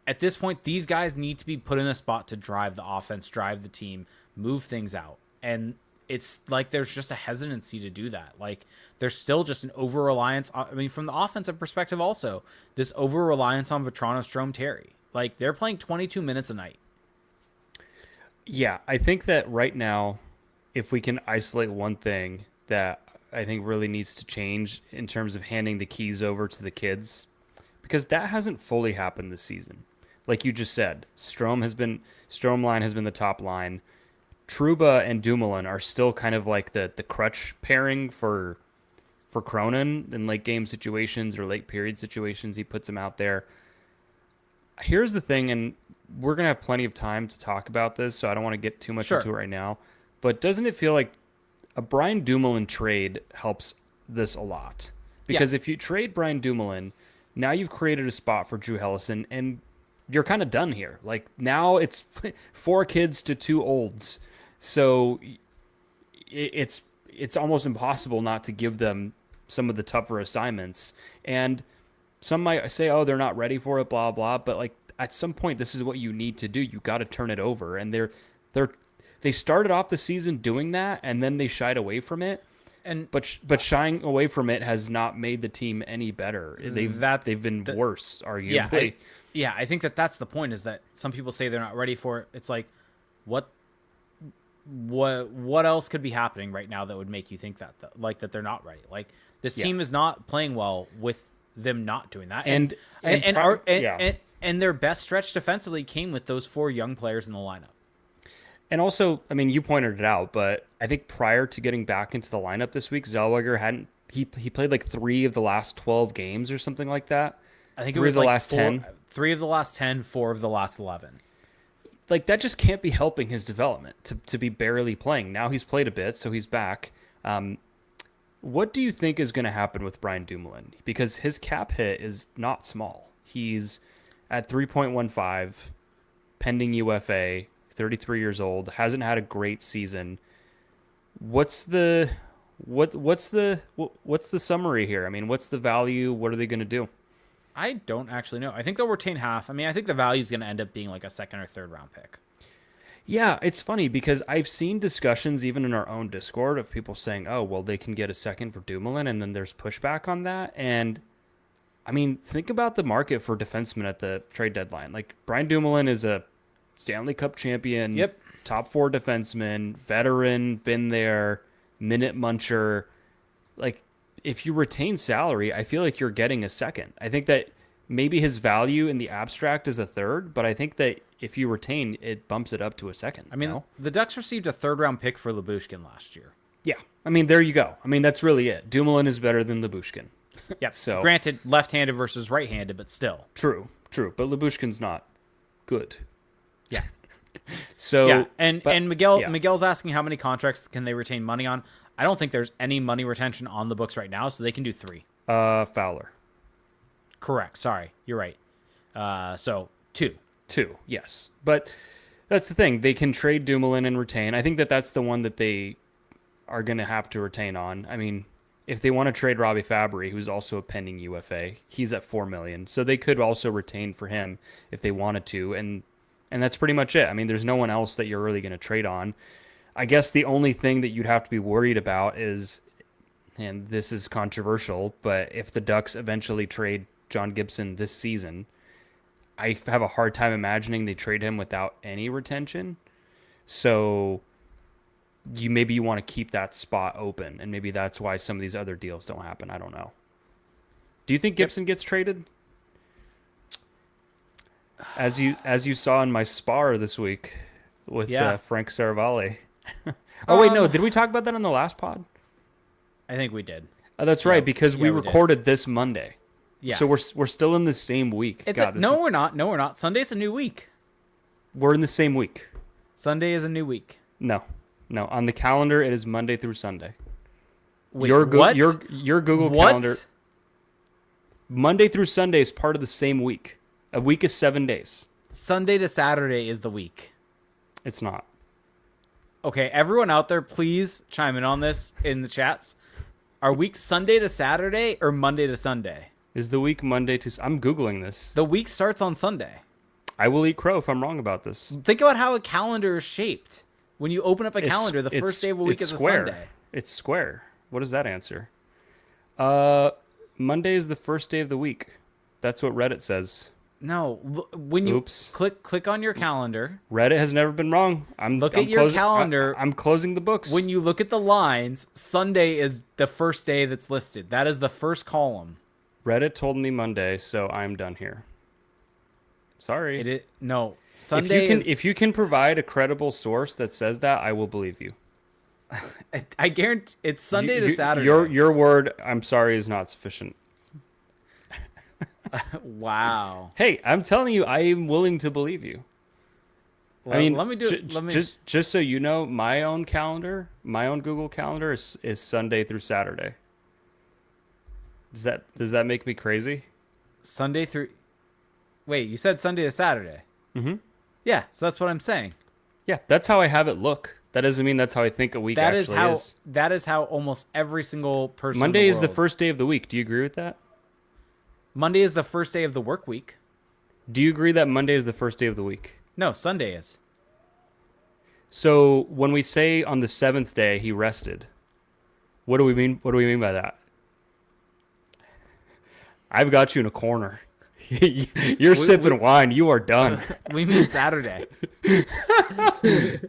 at this point, these guys need to be put in a spot to drive the offense, drive the team, move things out. And it's like there's just a hesitancy to do that. Like, there's still just an over-reliance. I mean, from the offensive perspective also, this over-reliance on Vetrano, Strome, Terry. Like, they're playing 22 minutes a night. Yeah, I think that right now, if we can isolate one thing that I think really needs to change in terms of handing the keys over to the kids, because that hasn't fully happened this season. Like you just said, Strome line has been the top line. Trouba and Dumoulin are still kind of like the crutch pairing for Cronin in late game situations or late period situations. He puts him out there. Here's the thing, and we're going to have plenty of time to talk about this, so I don't want to get too much into it right now. But doesn't it feel like a Brian Dumoulin trade helps this a lot? Because if you trade Brian Dumoulin, now you've created a spot for Drew Hellison, and you're kind of done here. Like, now it's 4 kids to 2 olds. So it's almost impossible not to give them some of the tougher assignments. And some might say, oh, they're not ready for it, blah, blah. But, like, at some point, this is what you need to do. You got to turn it over. And they started off the season doing that, and then they shied away from it. But shying away from it has not made the team any better. They've been worse, arguably. I think that's the point, is that some people say they're not ready for it. It's like, what else could be happening right now that would make you think that they're not ready? Like, this team is not playing well with them not doing that. And their best stretch defensively came with those 4 young players in the lineup. And also, I mean, you pointed it out, but I think prior to getting back into the lineup this week, Zellweger he played like 3 of the last 12 games or something like that. I think 3 it was of the like last 10. 3 of the last 10, 4 of the last 11. Like, that just can't be helping his development to be barely playing. Now he's played a bit, so he's back. What do you think is going to happen with Brian Dumoulin? Because his cap hit is not small. He's at 3.15, pending UFA, 33 years old, hasn't had a great season. What's the summary here? I mean, what's the value? What are they going to do? I don't actually know. I think they'll retain half. I mean, I think the value is going to end up being like a 2nd or 3rd round pick. Yeah, it's funny because I've seen discussions even in our own Discord of people saying, oh, well, they can get a 2nd for Dumoulin, and then there's pushback on that. And, I mean, think about the market for defensemen at the trade deadline. Like, Brian Dumoulin is a Stanley Cup champion, top 4 defenseman, veteran, been there, minute muncher. Like, if you retain salary, I feel like you're getting a 2nd. I think that maybe his value in the abstract is a 3rd, but I think that if you retain, it bumps it up to a 2nd. I mean, the Ducks received a 3rd round pick for Lyubushkin last year. Yeah. I mean, there you go. I mean, that's really it. Dumoulin is better than Lyubushkin. Yeah. So, granted, left-handed versus right-handed, but still. True. But Lyubushkin's not good. Yeah. So yeah, and Miguel's asking how many contracts can they retain money on. I don't think there's any money retention on the books right now, so they can do 3. Fowler. Correct. Sorry, you're right. So 2. 2, yes. But that's the thing. They can trade Dumoulin and retain. I think that's the one that they are going to have to retain on. I mean, if they want to trade Robbie Fabry, who's also a pending UFA, he's at $4 million. So they could also retain for him if they wanted to, and that's pretty much it. I mean, there's no one else that you're really going to trade on. I guess the only thing that you'd have to be worried about is, and this is controversial, but if the Ducks eventually trade John Gibson this season, I have a hard time imagining they trade him without any retention. So maybe you want to keep that spot open, and maybe that's why some of these other deals don't happen. I don't know. Do you think Gibson gets traded? As you saw in my spar this week with Frank Saravalli. Oh, wait, no. Did we talk about that on the last pod? I think we did. That's right, because we recorded this Monday. Yeah. So we're still in the same week. We're not. No, we're not. Sunday's a new week. We're in the same week. Sunday is a new week. No. On the calendar, it is Monday through Sunday. Wait, your what? Your Google What? Calendar. Monday through Sunday is part of the same week. A week is 7 days. Sunday to Saturday is the week. It's not. Okay, everyone out there, please chime in on this in the chats. Are weeks Sunday to Saturday or Monday to Sunday? Is the week Monday to... I'm Googling this. The week starts on Sunday. I will eat crow if I'm wrong about this. Think about how a calendar is shaped. When you open up a calendar, the first day of a week is square. a Sunday. It's square. What does that answer? Monday is the first day of the week. That's what Reddit says. No, when you click on your calendar, Reddit has never been wrong. Look at your calendar. I'm closing the books. When you look at the lines, Sunday is the first day that's listed. That is the first column. Reddit told me Monday, so I'm done here. Sorry. No. Sunday if you can provide a credible source that says that, I will believe you. I guarantee it's Sunday to Saturday. Your word, I'm sorry, is not sufficient. Wow. Hey, I'm telling you, I am willing to believe you. Well, I mean, let me do it. Just so you know, my own calendar, my own Google Calendar is Sunday through Saturday. Does that make me crazy? Sunday through... Wait, you said Sunday to Saturday. Mm-hmm. Yeah, so that's what I'm saying. Yeah, that's how I have it look. That doesn't mean that's how I think a week actually is. That is how almost every single person Monday is the first day of the week. Do you agree with that? Monday is the first day of the work week. Do you agree that Monday is the first day of the week? No, Sunday is. So when we say on the 7th day he rested, what do we mean? What do we mean by that? I've got you in a corner. You're sipping wine. You are done. We mean Saturday.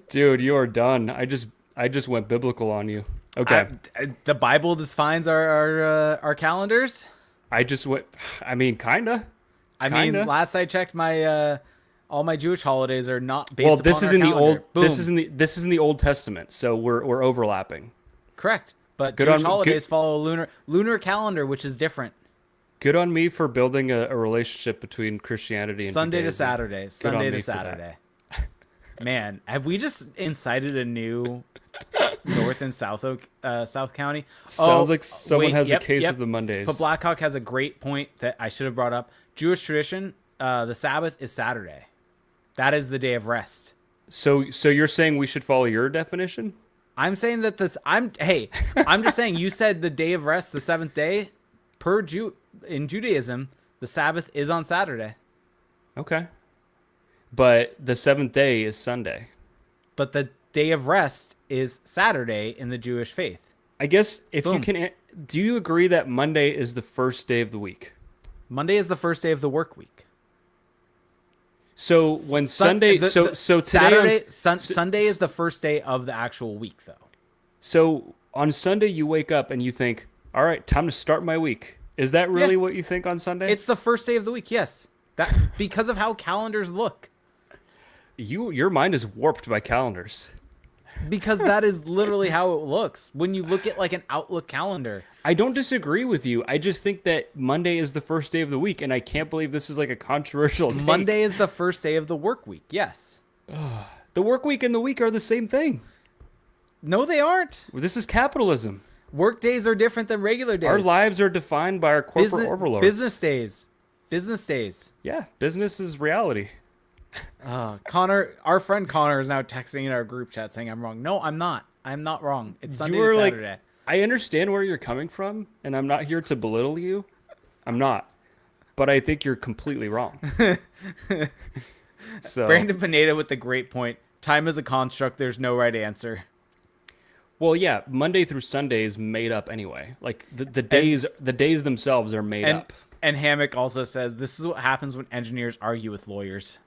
Dude, you are done. I just went biblical on you. Okay. The Bible defines our calendars. I just went. I mean, kinda. I mean, last I checked, my all my Jewish holidays are not based. Well, this upon is in the calendar. old. Boom. This is in the Old Testament, so we're overlapping. Correct, but Jewish holidays follow a lunar calendar, which is different. Good on me for building a relationship between Christianity and Sunday Judaism. to Saturday. Sunday to Saturday. Man, have we just incited a new North and South County? Sounds like someone has a case of the Mondays. But Blackhawk has a great point that I should have brought up. Jewish tradition, the Sabbath is Saturday. That is the day of rest. So you're saying we should follow your definition? I'm saying that I'm just saying you said the day of rest, the seventh day, in Judaism, the Sabbath is on Saturday. Okay. But the 7th day is Sunday. But the day of rest is Saturday in the Jewish faith. I guess you can, do you agree that Monday is the first day of the week? Monday is the first day of the work week. So when Sunday, so today Sunday is the first day of the actual week, though. So on Sunday you wake up and you think, all right, time to start my week. Is that really what you think on Sunday? It's the first day of the week, yes. That because of how calendars look. Your mind is warped by calendars. Because that is literally how it looks. When you look at like an Outlook calendar. I don't disagree with you. I just think that Monday is the first day of the week, and I can't believe this is like a controversial take. Monday is the first day of the work week, yes. The work week and the week are the same thing. No, they aren't. This is capitalism. Work days are different than regular days. Our lives are defined by our corporate overlords. Business days. Yeah, business is reality. Connor, our friend Connor is now texting in our group chat saying I'm wrong. No, I'm not. I'm not wrong. It's Sunday to Saturday. Like, I understand where you're coming from, and I'm not here to belittle you. I'm not. But I think you're completely wrong. So Brandon Pineda with the great point. Time is a construct. There's no right answer. Well, yeah, Monday through Sunday is made up anyway. Like the days themselves are made up. And Hammock also says this is what happens when engineers argue with lawyers.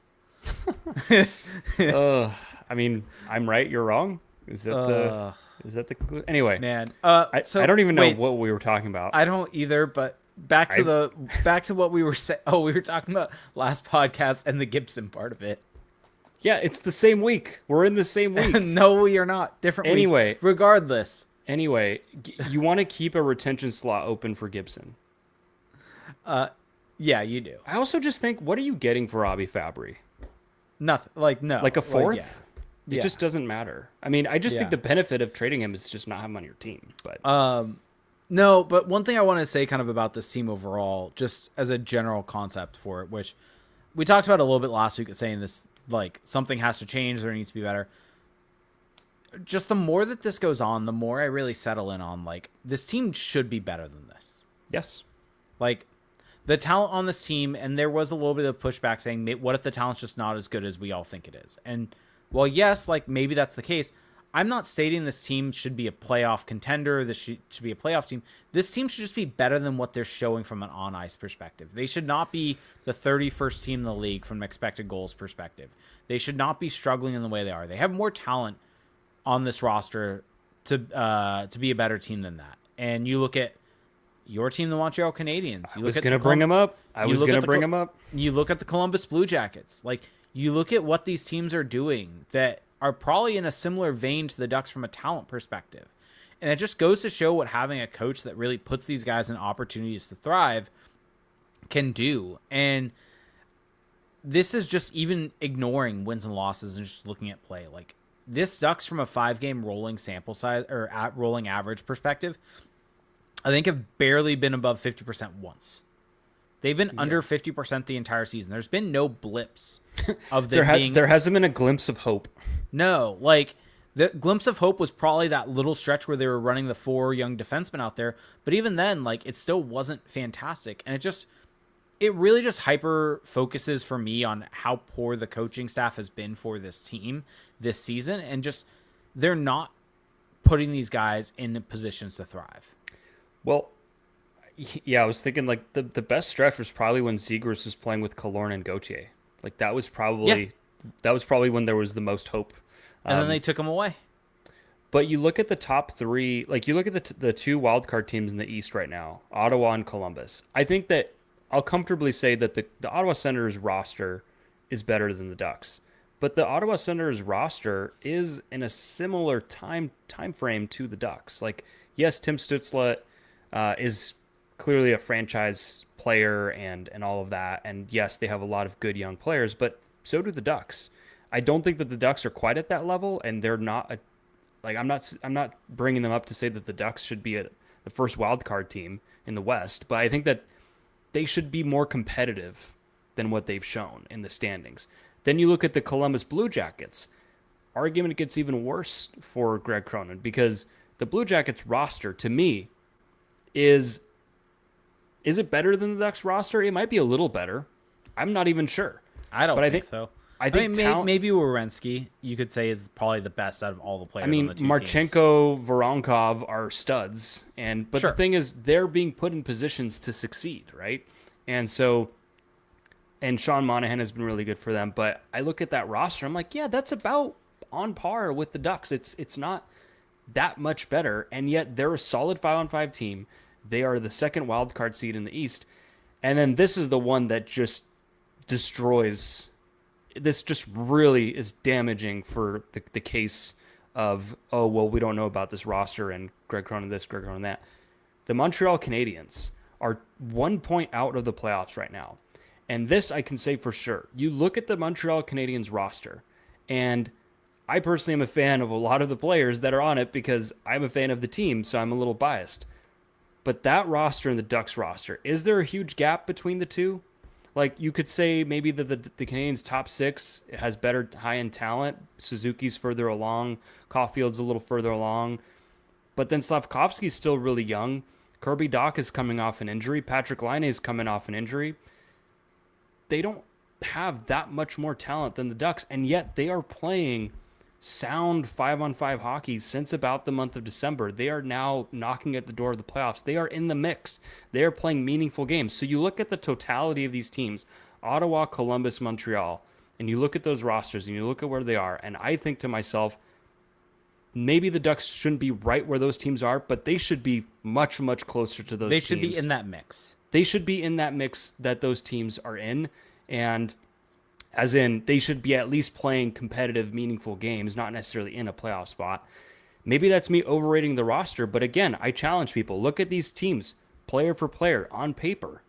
I mean, I'm right, you're wrong. Is that the conclusion? Anyway, man. I don't even know what we were talking about. I don't either. But back to what we were saying. Oh, we were talking about last podcast and the Gibson part of it. Yeah, it's the same week. We're in the same week. No, we are not. Different anyway, week. Regardless. Anyway, you want to keep a retention slot open for Gibson. Yeah, you do. I also just think, what are you getting for Robbie Fabry? Nothing. Like a fourth? Yeah. It just doesn't matter. I mean, I just think the benefit of trading him is just not having him on your team. But No, but one thing I want to say kind of about this team overall, just as a general concept for it, which we talked about a little bit last week, saying this, like, something has to change, there needs to be better. Just the more that this goes on, the more I really settle in on, like, this team should be better than this. Yes. Like, the talent on this team, and there was a little bit of pushback saying, what if the talent's just not as good as we all think it is? And, well, yes, like, maybe that's the case. I'm not stating this team should be a playoff contender. This should be a playoff team. This team should just be better than what they're showing from an on-ice perspective. They should not be the 31st team in the league from an expected goals perspective. They should not be struggling in the way they are. They have more talent on this roster to be a better team than that. And you look at your team, the Montreal Canadiens. I was going to bring them up. You look at the Columbus Blue Jackets. Like, you look at what these teams are doing that are probably in a similar vein to the Ducks from a talent perspective. And it just goes to show what having a coach that really puts these guys in opportunities to thrive can do. And this is just even ignoring wins and losses and just looking at play. Like, this Ducks from a 5-game rolling sample size or at rolling average perspective, I think have barely been above 50% once. They've been under 50% the entire season. There's been no blips of them there hasn't been a glimpse of hope. No, like, the glimpse of hope was probably that little stretch where they were running the 4 young defensemen out there. But even then, like, it still wasn't fantastic. And it really just hyper focuses for me on how poor the coaching staff has been for this team this season. And just, they're not putting these guys in positions to thrive. Well, yeah, I was thinking, like, the best stretch was probably when Zegras was playing with Killorn and Gauthier. Like, that was probably when there was the most hope. And then they took them away. But you look at the top 3, like, you look at the 2 wildcard teams in the East right now, Ottawa and Columbus. I think that I'll comfortably say that the Ottawa Senators roster is better than the Ducks. But the Ottawa Senators roster is in a similar time frame to the Ducks. Like, yes, Tim Stützle is clearly a franchise player and all of that. And yes, they have a lot of good young players, but so do the Ducks. I don't think that the Ducks are quite at that level, and they're not I'm not bringing them up to say that the Ducks should be the first wild card team in the West, but I think that they should be more competitive than what they've shown in the standings. Then you look at the Columbus Blue Jackets. Argument gets even worse for Greg Cronin because the Blue Jackets roster, to me, is it better than the Ducks roster? It might be a little better. I'm not even sure. I think so. I think maybe Werenski, you could say, is probably the best out of all the players on the two Marchenko, teams. Voronkov are studs. But sure. The thing is, they're being put in positions to succeed, right? And Sean Monahan has been really good for them. But I look at that roster, I'm like, yeah, that's about on par with the Ducks. It's not that much better, and yet they're a solid 5-on-5 team. They are the second wild card seed in the East. And then this is the one that just destroys. This just really is damaging for the case of, oh, well, we don't know about this roster and Greg Cronin this, Greg Cronin that. The Montreal Canadiens are 1 point out of the playoffs right now. And this I can say for sure. You look at the Montreal Canadiens roster, and I personally am a fan of a lot of the players that are on it because I'm a fan of the team, so I'm a little biased. But that roster and the Ducks roster, is there a huge gap between the two? Like, you could say maybe the Canadiens' top 6 has better high-end talent. Suzuki's further along. Caulfield's a little further along. But then Slavkovsky's still really young. Kirby Dach is coming off an injury. Patrick Laine is coming off an injury. They don't have that much more talent than the Ducks, and yet they are playing sound 5-on-5 hockey since about the month of December. They are now knocking at the door of the playoffs. They are in the mix. They are playing meaningful games. So you look at the totality of these teams, Ottawa, Columbus, Montreal, and you look at those rosters and you look at where they are, and I think to myself, maybe the Ducks shouldn't be right where those teams are, but they should be much, much closer to those teams. They should be in that mix. They should be in that mix that those teams are in, and as in, they should be at least playing competitive, meaningful games, not necessarily in a playoff spot. Maybe that's me overrating the roster, but again, I challenge people. Look at these teams, player for player, on paper.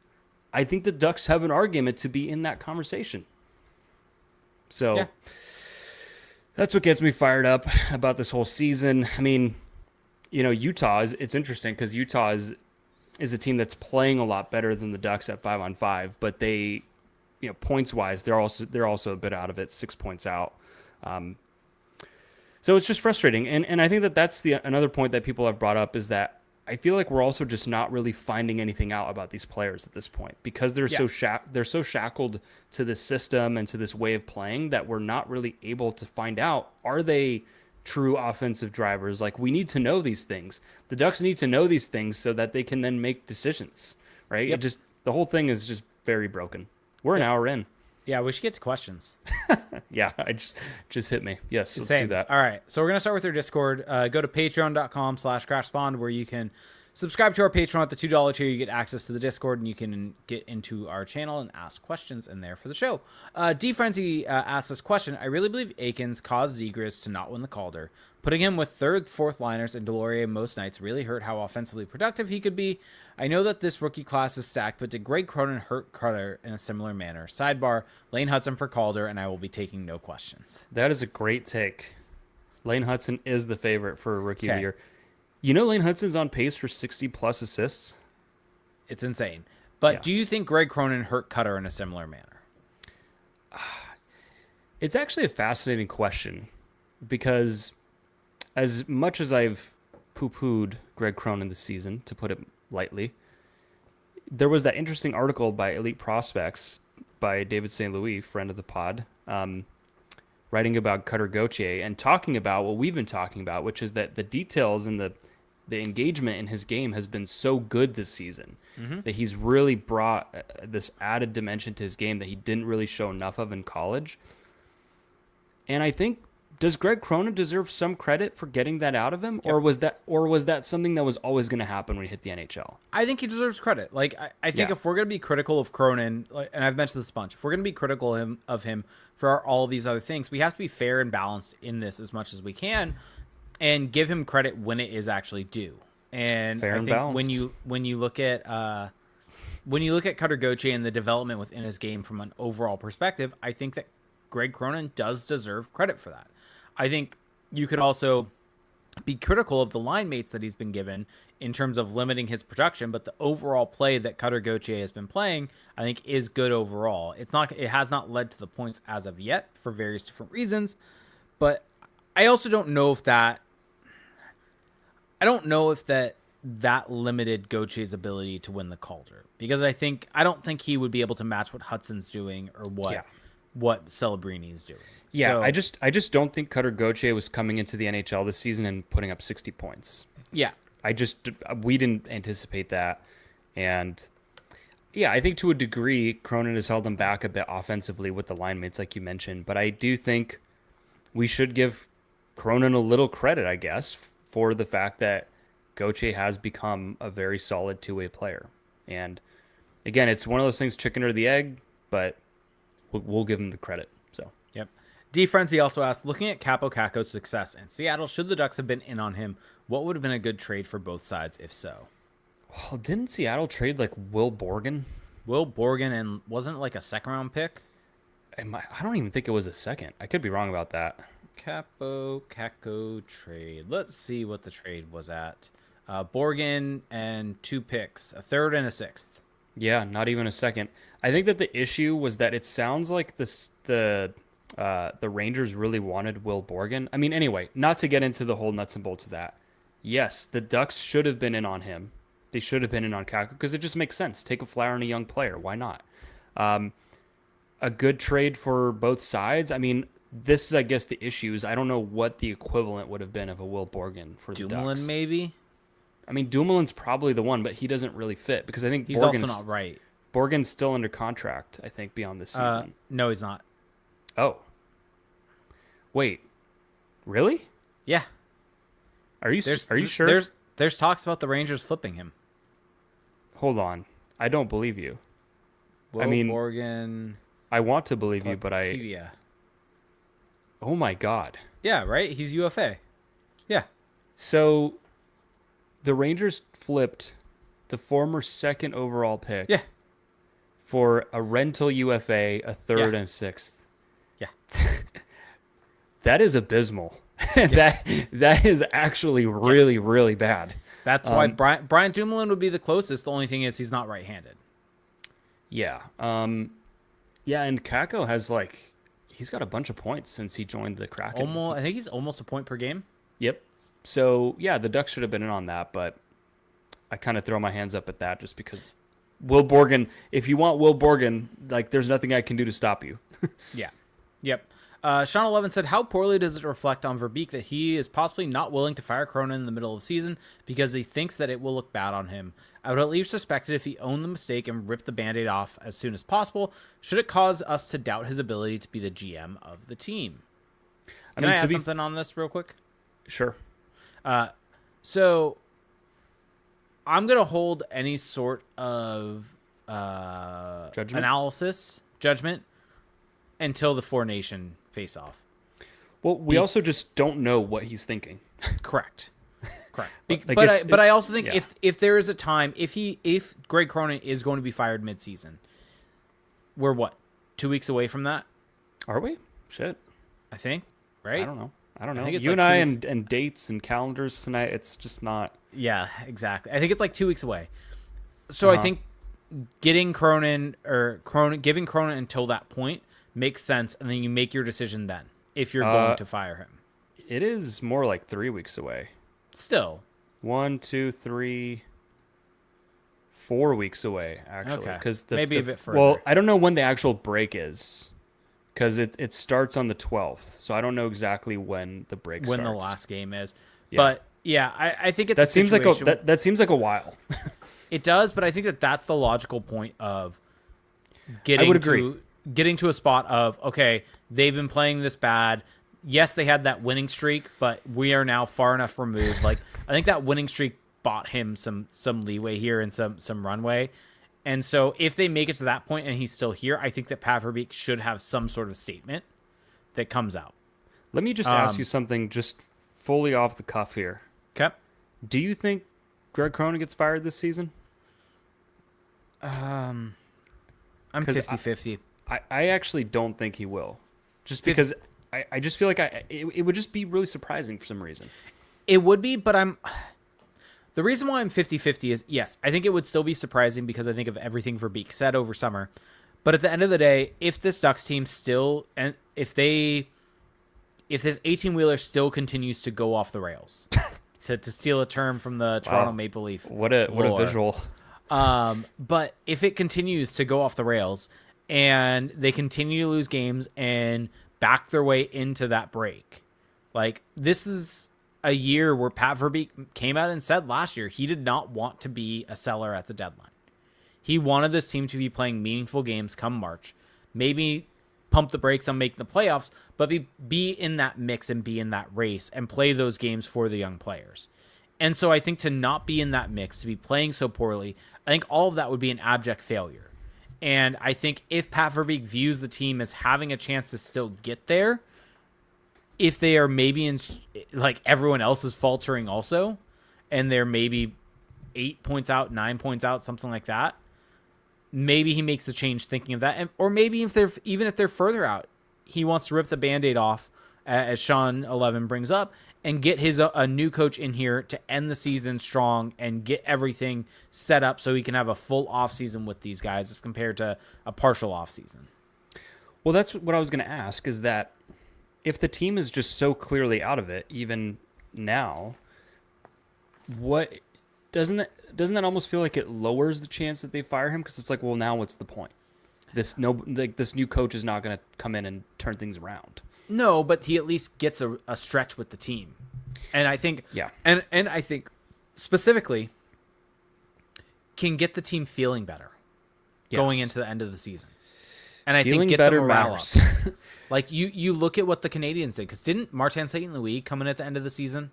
I think the Ducks have an argument to be in that conversation. So, yeah. That's what gets me fired up about this whole season. I mean, Utah it's interesting because Utah is a team that's playing a lot better than the Ducks at 5-on-5, but they, points wise, they're also a bit out of it, 6 points out. Um, so it's just frustrating, and I think that's another point that people have brought up is that I feel like we're also just not really finding anything out about these players at this point because they're they're so shackled to this system and to this way of playing that we're not really able to find out, are they true offensive drivers? Like, we need to know these things. The Ducks need to know these things so that they can then make decisions, right? Yep. The whole thing is just very broken. We're an hour in. Yeah, we should get to questions. Yeah, I just hit me. Yes, let's Same. do that. All right, so we're going to start with our Discord. Go to patreon.com/crashspawn where you can subscribe to our Patreon at the $2 tier. You get access to the Discord, and you can get into our channel and ask questions in there for the show. D-Frenzy asked this question. I really believe Aikens caused Zegras to not win the Calder. Putting him with third, fourth liners and Delorier most nights really hurt how offensively productive he could be. I know that this rookie class is stacked, but did Greg Cronin hurt Cutter in a similar manner? Sidebar, Lane Hudson for Calder, and I will be taking no questions. That is a great take. Lane Hudson is the favorite for Rookie of the Year. Lane Hudson's on pace for 60-plus assists. It's insane. But do you think Greg Cronin hurt Cutter in a similar manner? It's actually a fascinating question because as much as I've poo-pooed Greg Cronin this season, to put it lightly, there was that interesting article by Elite Prospects by David St. Louis, friend of the pod, writing about Cutter Gauthier and talking about what we've been talking about, which is that the details and the engagement in his game has been so good this season that he's really brought this added dimension to his game that he didn't really show enough of in college. And I think, does Greg Cronin deserve some credit for getting that out of him? Yep. Or was that something that was always going to happen when he hit the NHL? I think he deserves credit. Like, I think if we're going to be critical of Cronin, and I've mentioned this a bunch, if we're going to be critical of him for all of these other things, we have to be fair and balanced in this as much as we can and give him credit when it is actually due. And fair I and think balanced. when you look at Cutter Gauthier and the development within his game from an overall perspective, I think that Greg Cronin does deserve credit for that. I think you could also be critical of the line mates that he's been given in terms of limiting his production, but the overall play that Cutter Gauthier has been playing, I think, is good overall. It has not led to the points as of yet for various different reasons, but I also don't know if that limited Gauthier's ability to win the Calder, because I don't think he would be able to match what Hudson's doing or what Celebrini's doing. Yeah, so, I just don't think Cutter Gauthier was coming into the NHL this season and putting up 60 points. Yeah. We didn't anticipate that. And yeah, I think to a degree, Cronin has held them back a bit offensively with the line mates, like you mentioned. But I do think we should give Cronin a little credit, I guess, for the fact that Gauthier has become a very solid two-way player. And again, it's one of those things, chicken or the egg, but we'll give him the credit. So. Yep. D-Frenzy also asked, looking at Capo Caco's success in Seattle, should the Ducks have been in on him, what would have been a good trade for both sides, if so? Well, didn't Seattle trade like Will Borgen? Will Borgen, and wasn't it like a second-round pick? I don't even think it was a second. I could be wrong about that. Capo Caco trade. Let's see what the trade was at. Borgen and 2 picks, a third and a sixth. Yeah, not even a second. I think that the issue was that it sounds like the Rangers really wanted Will Borgen. I mean, anyway, not to get into the whole nuts and bolts of that. Yes, the Ducks should have been in on him. They should have been in on Kako because it just makes sense. Take a flyer on a young player. Why not? A good trade for both sides. I mean, this is, I guess, the issues. I don't know what the equivalent would have been of a Will Borgen for the Ducks. Dumoulin, maybe? I mean, Dumoulin's probably the one, but he doesn't really fit because I think he's also not right. Borgen's still under contract, I think, beyond this season. No, he's not. Oh. Wait. Really? Yeah. Are you sure? There's talks about the Rangers flipping him. Hold on. I don't believe you. Will Borgen. I want to believe you, but Oh my God. Yeah, right? He's UFA. Yeah. So the Rangers flipped the former second overall pick. Yeah. For a rental UFA, a third and a sixth. Yeah. That is abysmal. That is actually really, really bad. That's why Brian Dumoulin would be the closest. The only thing is he's not right-handed. Yeah. Yeah, and Kakko has he's got a bunch of points since he joined the Kraken. I think he's almost a point per game. Yep. So, yeah, the Ducks should have been in on that, but I kind of throw my hands up at that just because Will Borgen, if you want Will Borgen, there's nothing I can do to stop you. Yeah. Yep. Sean 11 said, how poorly does it reflect on Verbeek that he is possibly not willing to fire Cronin in the middle of the season because he thinks that it will look bad on him? I would at least suspect it if he owned the mistake and ripped the Band-Aid off as soon as possible. Should it cause us to doubt his ability to be the GM of the team? Can I add something on this real quick? Sure. So I'm going to hold any sort of judgment until the Four Nation face off. Well, we also just don't know what he's thinking. Correct. But I also think if there is a time, if Greg Cronin is going to be fired midseason, we're 2 weeks away from that? Are we? Shit. I think, right? I don't know. You and I and dates and calendars tonight, it's just not. Yeah, exactly. I think it's 2 weeks away. So I think giving Cronin until that point makes sense, and then you make your decision then if you're going to fire him. It is more like 3 weeks away. Still. 1, 2, 3, 4 weeks away, actually. Okay. Maybe a bit further. Well, I don't know when the actual break is because it starts on the 12th. So I don't know exactly when the break starts. When the last game is. Yeah. But, yeah, I think it's that seems like a while. It does, but I think that's the logical point of getting I would agree. Getting to a spot of, okay, they've been playing this bad. Yes, they had that winning streak, but we are now far enough removed. I think that winning streak bought him some leeway here and some runway. And so if they make it to that point and he's still here, I think that Pat Verbeek should have some sort of statement that comes out. Let me just ask you something just fully off the cuff here. Okay. Do you think Greg Cronin gets fired this season? I'm 50-50. I actually don't think he will. Just because I just feel like it would just be really surprising for some reason. It would be, but the reason why I'm 50-50 is, yes, I think it would still be surprising because I think of everything Verbeek said over summer. But at the end of the day, if this Ducks team still, and if this 18-wheeler still continues to go off the rails, to steal a term from the Toronto Maple Leaf. What a visual. But if it continues to go off the rails and they continue to lose games and back their way into that break, this is a year where Pat Verbeek came out and said last year he did not want to be a seller at the deadline. He wanted this team to be playing meaningful games come March. Maybe pump the brakes on making the playoffs, but be in that mix and be in that race and play those games for the young players. And so I think to not be in that mix, to be playing so poorly, I think all of that would be an abject failure. And I think if Pat Verbeek views the team as having a chance to still get there, if they are maybe in everyone else is faltering also, and they're maybe 8 points out, 9 points out, something like that, maybe he makes the change thinking of that. Or maybe if they're further out, he wants to rip the Band-Aid off, as Sean 11 brings up, and get a new coach in here to end the season strong and get everything set up so he can have a full offseason with these guys as compared to a partial offseason. Well, that's what I was going to ask, is that if the team is just so clearly out of it, even now, what doesn't that almost feel like it lowers the chance that they fire him? Because it's well, now what's the point? This new coach is not going to come in and turn things around. No, but he at least gets a stretch with the team. And I think, and I think specifically can get the team feeling better going into the end of the season. And I think get better the morale up. You look at what the Canadians did, because didn't Martin St. Louis come in at the end of the season?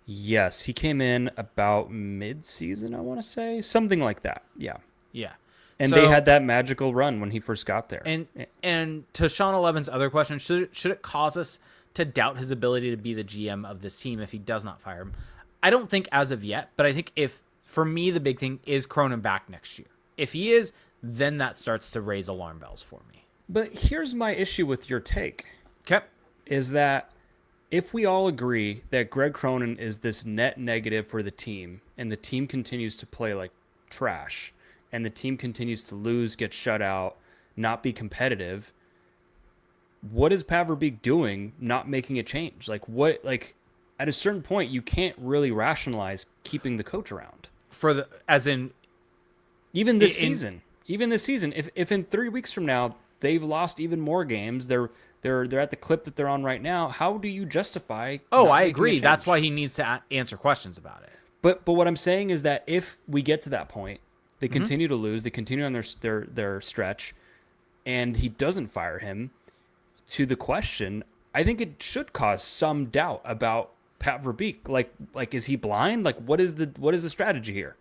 Yes, he came in about mid-season, I want to say. Something like that, yeah. Yeah. And they had that magical run when he first got there. And to Sean 11's other question, should it cause us to doubt his ability to be the GM of this team if he does not fire him? I don't think as of yet, but I think for me, the big thing is Cronin back next year. If he is, then that starts to raise alarm bells for me. But here's my issue with your take. Okay. Is that if we all agree that Greg Cronin is this net negative for the team, and the team continues to play like trash, and the team continues to lose, get shut out, not be competitive, what is Pat Verbeek doing not making a change? Like at a certain point, you can't really rationalize keeping the coach around. Even this season. If in 3 weeks from now they've lost even more games, they're at the clip that they're on right now, how do you justify? Oh, I agree. That's why he needs to answer questions about it. But what I'm saying is that if we get to that point, they continue to lose, they continue on their stretch, and he doesn't fire him, to the question, I think it should cause some doubt about Pat Verbeek. Like is he blind? Like what is the strategy here?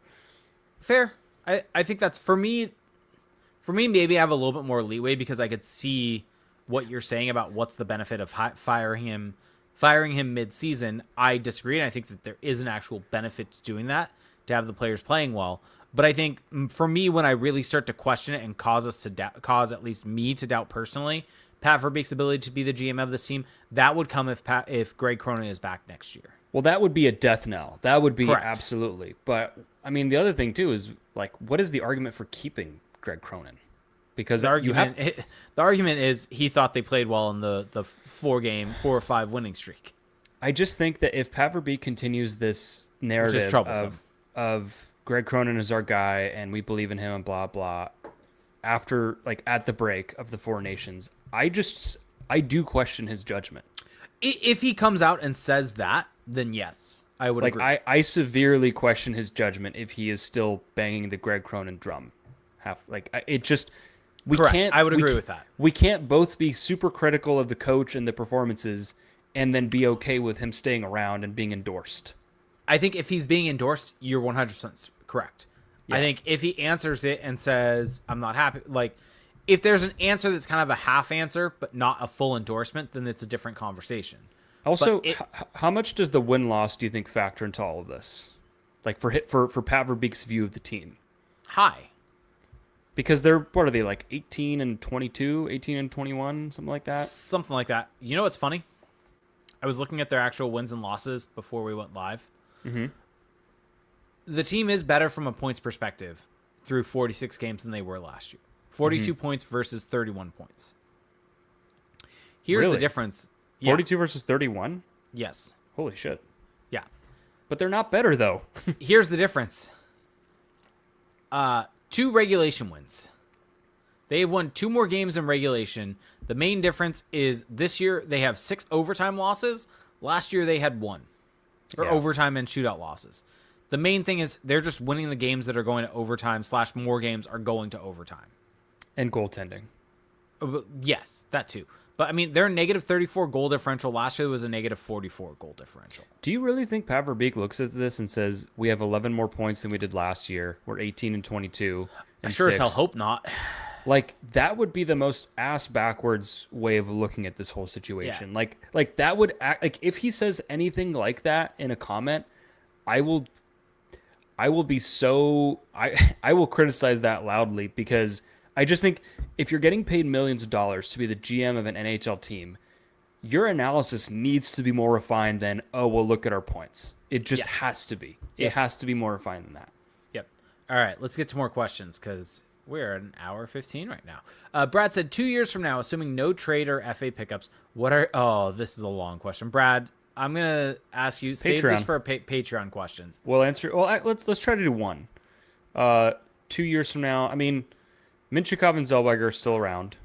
Fair. I think that's for me, maybe I have a little bit more leeway because I could see what you're saying about what's the benefit of firing him mid-season. I disagree, and I think that there is an actual benefit to doing that, to have the players playing well. But I think for me, when I really start to question it and cause at least me to doubt personally Pat Verbeek's ability to be the GM of this team, that would come if Greg Cronin is back next year. Well, that would be a death knell. That would be Correct. Absolutely. But I mean, the other thing too is like, what is the argument for keeping Greg Cronin? Because the argument is he thought they played well in the 4 or 5 winning streak. I just think that if Pat Verbeek continues this narrative of Greg Cronin is our guy and we believe in him and blah blah, after at the break of the 4 Nations, I do question his judgment. If he comes out and says that, then yes, I would agree. I severely question his judgment if he is still banging the Greg Cronin drum. Correct. I would agree with that. We can't both be super critical of the coach and the performances and then be okay with him staying around and being endorsed. I think if he's being endorsed, you're 100% correct. Yeah. I think if he answers it and says, I'm not happy, if there's an answer that's kind of a half answer but not a full endorsement, then it's a different conversation. Also, how much does the win-loss do you think factor into all of this? Like for Pat Verbeek's view of the team? High. Because what are they, 18 and 22, 18 and 21, something like that? Something like that. You know what's funny? I was looking at their actual wins and losses before we went live. Mm-hmm. The team is better from a points perspective through 46 games than they were last year. 42 points versus 31 points. Here's the difference. 42 versus 31? Yes. Holy shit. Yeah. But they're not better, though. Here's the difference. 2 regulation wins. They have won 2 more games in regulation. The main difference is this year they have 6 overtime losses. Last year they had 1. Or overtime and shootout losses. The main thing is they're just winning the games that are going to overtime / more games are going to overtime. And goaltending. Yes, that too. But, I mean, their negative 34 goal differential last year was a negative 44 goal differential. Do you really think Pat Verbeek looks at this and says, we have 11 more points than we did last year. We're 18 and 22. I sure as hell hope not. That would be the most ass-backwards way of looking at this whole situation. Yeah. That would act... if he says anything like that in a comment, I will be so... I will criticize that loudly because... I just think if you're getting paid millions of dollars to be the GM of an NHL team, your analysis needs to be more refined than, oh, well, look at our points. It just has to be. It has to be more refined than that. Yep. All right, let's get to more questions because we're at an hour 15 right now. Brad said 2 years from now, assuming no trade or FA pickups, this is a long question. Brad, I'm going to ask you, save this for a Patreon question. We'll answer. Well, let's try to do one. 2 years from now, I mean... Minchikov and Zellweger are still around.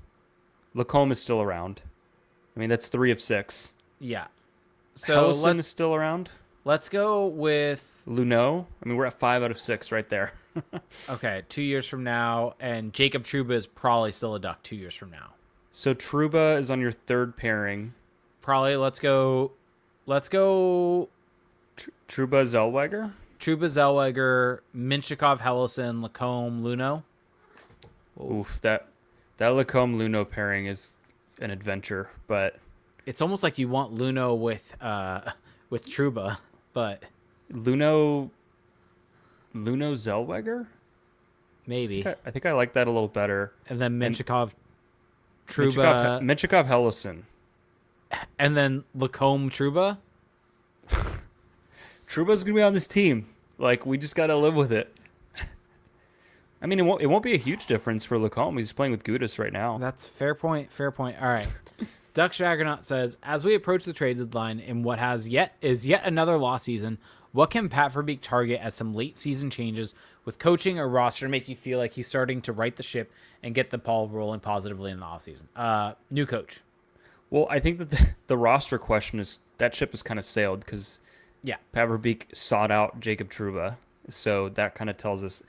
Lacombe is still around. I mean, that's 3 of 6. Yeah. So Helleson is still around. Let's go with... Luneau. I mean, we're at 5 out of 6 right there. Okay, 2 years from now. And Jacob Trouba is probably still a Duck 2 years from now. So Trouba is on your third pairing. Probably, let's go... Trouba Zellweger? Trouba Zellweger, Minchikov, Helleson, Lacombe, Luneau. Oof, that Lacombe-Luneau pairing is an adventure, but... It's almost like you want Luneau with Trouba, but... Luneau Zellweger? Maybe. I think I like that a little better. And then Minchikov, Trouba... Minchikov Helleson. And then Lacombe Trouba. Trouba's gonna be on this team. Like, we just gotta live with it. I mean, it won't be a huge difference for Lacombe. He's playing with Gudis right now. That's fair point. Fair point. All right. Ducks Jaggernaut says, as we approach the trade deadline in what is yet another lost season, what can Pat Verbeek target as some late season changes with coaching or roster to make you feel like he's starting to right the ship and get the ball rolling positively in the offseason? New coach. Well, I think that the roster question is that ship has kind of sailed because Pat Verbeek sought out Jacob Trouba, so that kind of tells us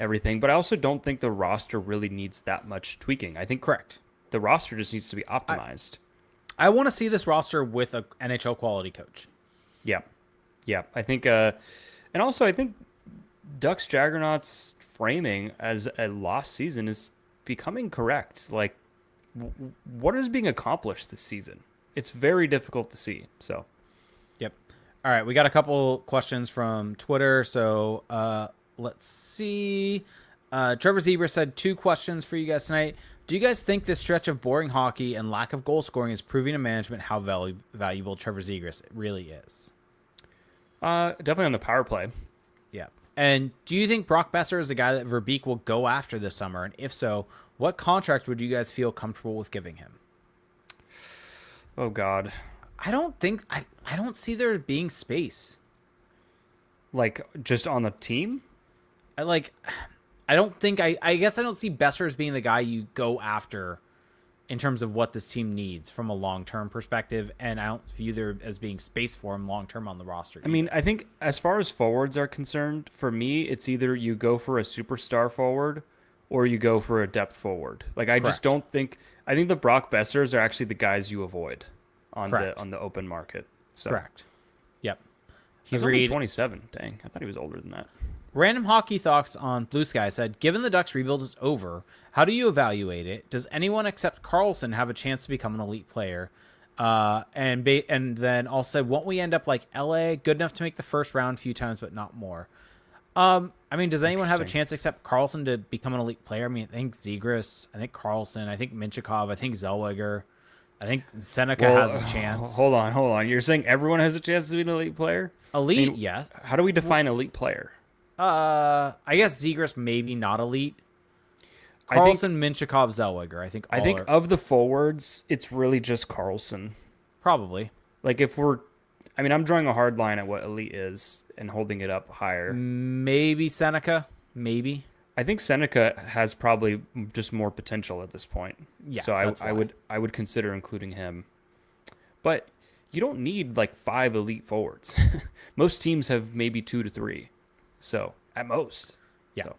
everything. But I also don't think the roster really needs that much tweaking. I think correct. The roster just needs to be optimized. I want to see this roster with a NHL quality coach. Yeah. I think, and also I think Ducks Jaggernauts framing as a lost season is becoming correct. Like, what is being accomplished this season? It's very difficult to see. So, yep. All right, we got a couple questions from Twitter. So, let's see. Trevor Zebra said 2 questions for you guys tonight. Do you guys think this stretch of boring hockey and lack of goal scoring is proving to management how valuable Trevor Zegras really is? Definitely on the power play. Yeah. And do you think Brock Besser is the guy that Verbeek will go after this summer? And if so, what contract would you guys feel comfortable with giving him? Oh, God. I don't see there being space. Like, just on the team? I guess I don't see Besser as being the guy you go after in terms of what this team needs from a long-term perspective, and I don't view there as being space for him long-term on the roster. I mean, I think as far as forwards are concerned, for me, it's either you go for a superstar forward or you go for a depth forward. Like, I just don't think... I think the Brock Bessers are actually the guys you avoid on the open market. So. Correct. Yep. He's only 27. Dang, I thought he was older than that. Random Hockey Thoughts on Blue Sky said, given the Ducks rebuild is over, how do you evaluate it? Does anyone except Carlsson have a chance to become an elite player? And then also said, won't we end up like LA, good enough to make the first round a few times, but not more? I mean, does anyone have a chance except Carlsson to become an elite player? I mean, I think Zegras, I think Carlsson, I think Minchikov, I think Zellweger, I think Seneca has a chance. Hold on. You're saying everyone has a chance to be an elite player? Elite, yes. How do we define elite player? I guess Zegras maybe not elite. Carlsson, Minchikov, Zellweger. I think of the forwards, it's really just Carlsson. Probably. Like I'm drawing a hard line at what elite is and holding it up higher. Maybe Seneca. Maybe. I think Seneca has probably just more potential at this point. Yeah. So I would consider including him. But you don't need like 5 elite forwards. Most teams have maybe 2 to 3. So at most. Yeah. So.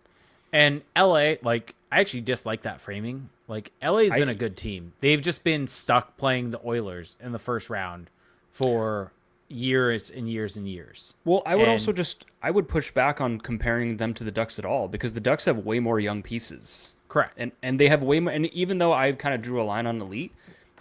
And LA, like, I actually dislike that framing. Like, LA's been a good team. They've just been stuck playing the Oilers in the first round for years and years and years. Well, I would push back on comparing them to the Ducks at all, because the Ducks have way more young pieces. Correct. And they have way more, and even though I kind of drew a line on elite,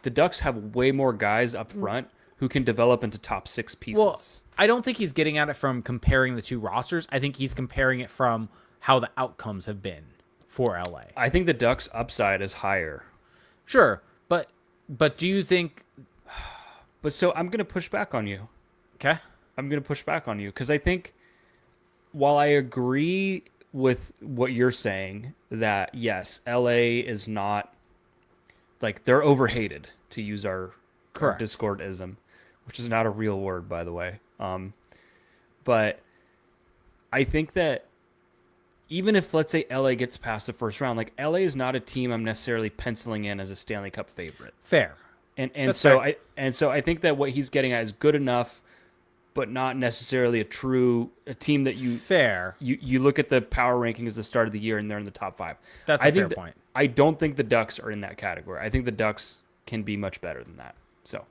the Ducks have way more guys up front who can develop into top 6 pieces. Well, I don't think he's getting at it from comparing the two rosters. I think he's comparing it from how the outcomes have been for LA. I think the Ducks' upside is higher. Sure, but do you think... But so I'm going to push back on you. Okay. I'm going to push back on you because I think while I agree with what you're saying that, yes, LA is not... Like, they're overhated, to use our Discord-ism, which is not a real word, by the way. But I think that even if, let's say, LA gets past the first round, like, LA is not a team I'm necessarily penciling in as a Stanley Cup favorite. Fair. And so I think that what he's getting at is good enough, but not necessarily a team that you... Fair. You look at the power rankings at the start of the year and they're in the top 5. That's a fair point. I don't think the Ducks are in that category. I think the Ducks can be much better than that. So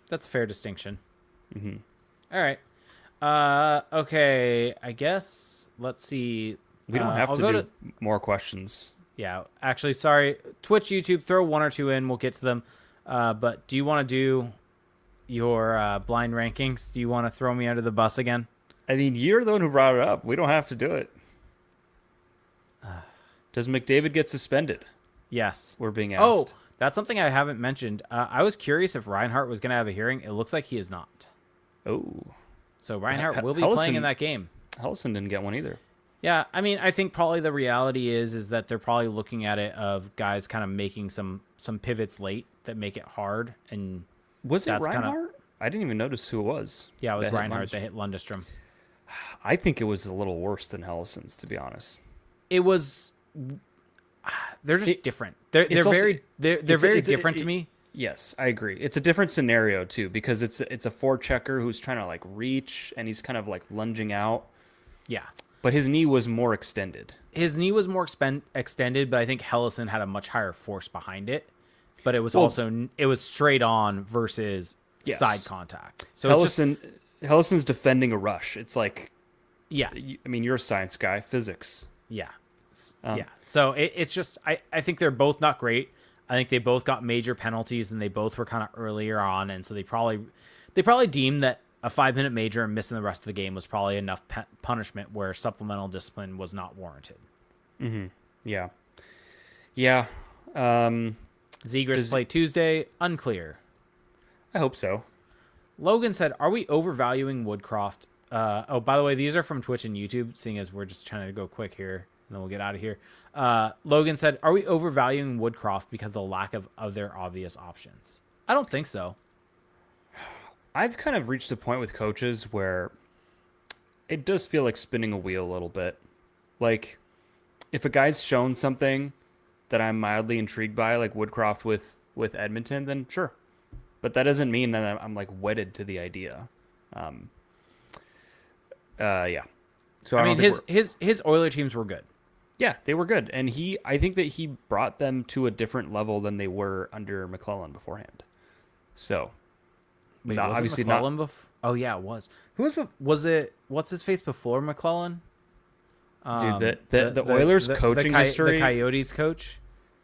that's a fair distinction. Mm-hmm. All right. Okay. I guess let's see. We don't have to do more questions. Yeah. Actually, sorry. Twitch, YouTube, throw 1 or 2 in. We'll get to them. But do you want to do your blind rankings? Do you want to throw me under the bus again? I mean, you're the one who brought it up. We don't have to do it. Does McDavid get suspended? Yes. We're being asked. Oh, That's something I haven't mentioned. I was curious if Reinhart was going to have a hearing. It looks like he is not. Oh. So Reinhart will be playing in that game. Helleson didn't get one either. Yeah, I mean, I think probably the reality is that they're probably looking at it of guys kind of making some pivots late that make it hard. And was it Reinhart? I didn't even notice who it was. Yeah, it was Reinhart that hit Lundestrom. I think it was a little worse than Helleson's, to be honest. It was. They're just different. They're very different to me. Yes, I agree. It's a different scenario too, because it's a forechecker who's trying to like reach and he's kind of like lunging out. Yeah. But his knee was more extended. Extended, but I think Helleson had a much higher force behind it. But it was it was straight on versus side contact. So Helleson's defending a rush. It's like, yeah. I mean, you're a science guy, physics. Yeah. So it's just I think they're both not great. I think they both got major penalties and they both were kind of earlier on, and so they probably deemed that a 5-minute major and missing the rest of the game was probably enough punishment where supplemental discipline was not warranted. Mm-hmm. Yeah. Yeah. Zegras play Tuesday. Unclear. I hope so. Logan said, "Are we overvaluing Woodcroft?" By the way, these are from Twitch and YouTube, seeing as we're just trying to go quick here, and then we'll get out of here. Logan said, "Are we overvaluing Woodcroft because of the lack of other obvious options?" I don't think so. I've kind of reached a point with coaches where it does feel like spinning a wheel a little bit. Like, if a guy's shown something that I'm mildly intrigued by, like Woodcroft with Edmonton, then sure. But that doesn't mean that I'm like wedded to the idea. Yeah. So I mean, his Oiler teams were good. Yeah, they were good, and I think that he brought them to a different level than they were under McClellan beforehand. So, wait, obviously McClellan not. Oh yeah, it was. Was it? What's his face before McClellan? Dude, the Oilers coaching history. The Coyotes coach.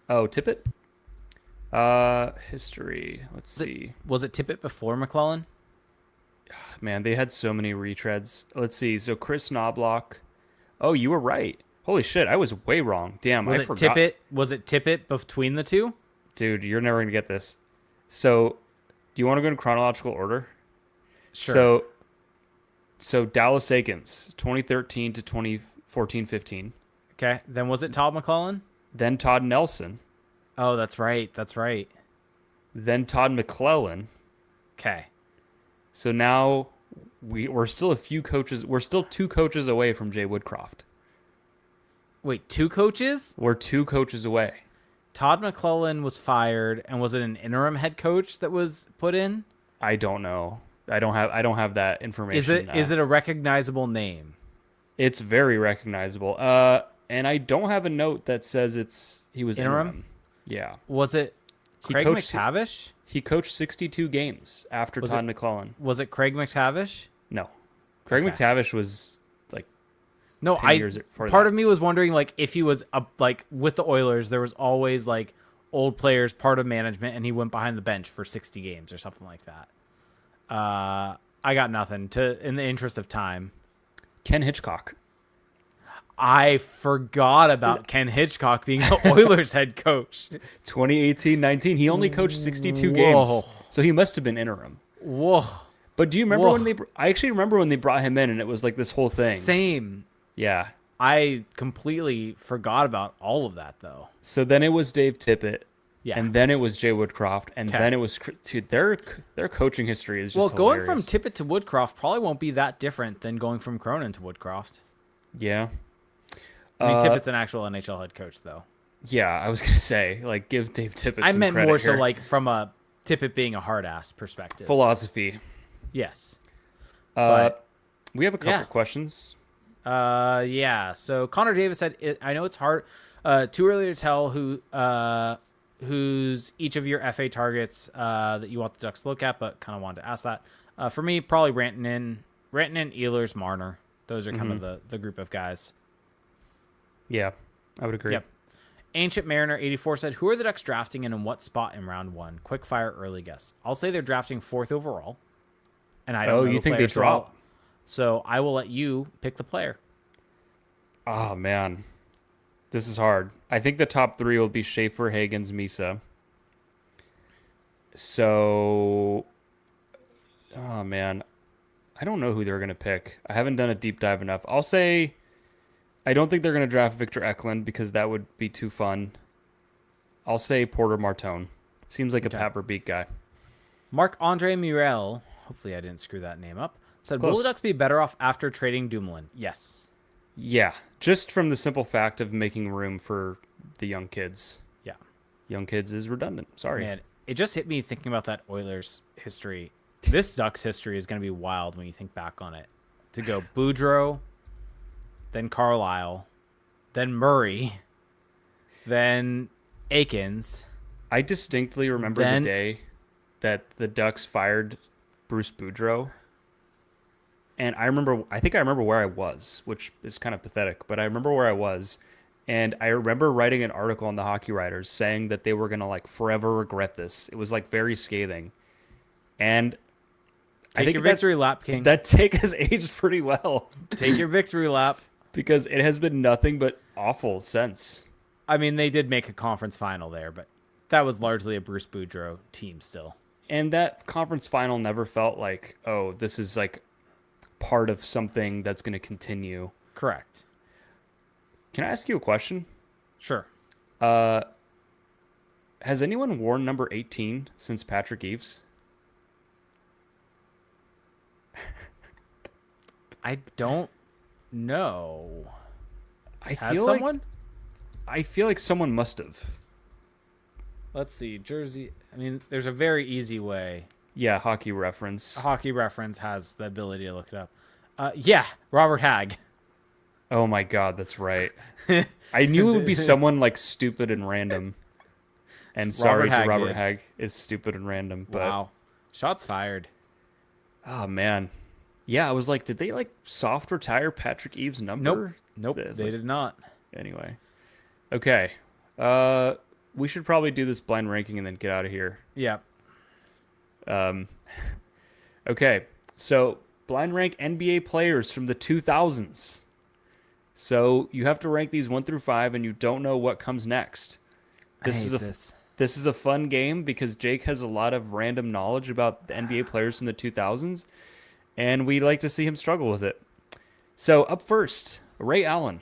Oh, Tippett. History. Let's see. Was it Tippett before McClellan? Man, they had so many retreads. Let's see. So Chris Knobloch. Oh, you were right. Holy shit, I was way wrong. Damn, I forgot. Was it Tippett between the two? Dude, you're never going to get this. So, do you want to go in chronological order? Sure. So Dallas Aikens, 2013 to 2014-15. Okay, then was it Todd McClellan? Then Todd Nelson. Oh, that's right. Then Todd McClellan. Okay. So now we're still a few coaches. We're still 2 coaches away from Jay Woodcroft. Wait, 2 coaches? We're 2 coaches away. Todd McClellan was fired, and was it an interim head coach that was put in? I don't know. I don't have that information. Is it a recognizable name? It's very recognizable. And I don't have a note that says he was interim. Yeah. Was it Craig McTavish? He coached 62 games after Todd McClellan. Was it Craig McTavish? No. Craig McTavish was like no. 10 years before part that. of me was wondering like if he was like with the Oilers, there was always like old players part of management, and he went behind the bench for 60 games or something like that. I got nothing in the interest of time. Ken Hitchcock. I forgot about Ken Hitchcock being the Oilers head coach. 2018-19. He only coached 62 games. So he must have been interim. Whoa. But do you remember I actually remember when they brought him in and it was like this whole thing. Same. Yeah. I completely forgot about all of that though. So then it was Dave Tippett. Yeah. And then it was Jay Woodcroft. And then it was, dude, their coaching history is just hilarious. Going from Tippett to Woodcroft probably won't be that different than going from Cronin to Woodcroft. Yeah. I mean, Tippett's an actual NHL head coach, though. Yeah, I was going to say, like, give Dave Tippett some I meant credit more here. so, like, from a Tippett being a hard-ass perspective. Philosophy. Yes. We have a couple questions. Yeah. So Connor Davis said, I know it's hard, too early to tell who's each of your FA targets that you want the Ducks to look at, but kind of wanted to ask that. For me, probably Rantanen, Ehlers, Marner. Those are kind of the group of guys. Yeah, I would agree. Yep. Ancient Mariner 84 said, who are the Ducks drafting and in what spot in round 1? Quick fire early guess. I'll say they're drafting 4th overall. And I don't know you think they drop? So I will let you pick the player. Oh, man. This is hard. I think the top 3 will be Schaefer, Higgins, Misa. So, oh man, I don't know who they're gonna pick. I haven't done a deep dive enough. I'll say I don't think they're gonna draft Victor Eklund because that would be too fun. I'll say Porter Martone. Seems like a Pat Verbeek guy. Marc-Andre Murel, hopefully I didn't screw that name up, said, Close. will the Ducks be better off after trading Dumoulin? Yes. Yeah, just from the simple fact of making room for the young kids. Yeah. Young kids is redundant. Sorry. Man, it just hit me thinking about that Oilers history. This Ducks history is going to be wild when you think back on it. To go Boudreaux, then Carlisle, then Murray, then Aikens. I distinctly remember the day that the Ducks fired Bruce Boudreaux. And I think I remember where I was, which is kind of pathetic, but I remember where I was. And I remember writing an article on the Hockey Writers saying that they were going to like forever regret this. It was like very scathing. And take your victory lap, King. That take has aged pretty well. Take your victory lap. Because it has been nothing but awful since. I mean, they did make a conference final there, but that was largely a Bruce Boudreaux team still. And that conference final never felt like, oh, this is like part of something that's going to continue. Correct. Can I ask you a question? Sure. Has anyone worn number 18 since Patrick Eaves? I don't know. I feel like someone must have. Let's see. Jersey. I mean, there's a very easy way. Yeah, Hockey Reference. Hockey Reference has the ability to look it up. Yeah, Robert Hagg. Oh my God, that's right. I knew it would be someone like stupid and random. And sorry to Robert Hagg is stupid and random. But, wow. Shots fired. Oh, man. Yeah, I was like, did they like soft retire Patrick Eaves' number? Nope, they did not. Anyway. Okay. We should probably do this blind ranking and then get out of here. Yeah. Okay. So, blind rank NBA players from the 2000s. So, you have to rank these 1 through 5 and you don't know what comes next. This is a fun game because Jake has a lot of random knowledge about the NBA players from the 2000s. And we like to see him struggle with it. So, up first, Ray Allen.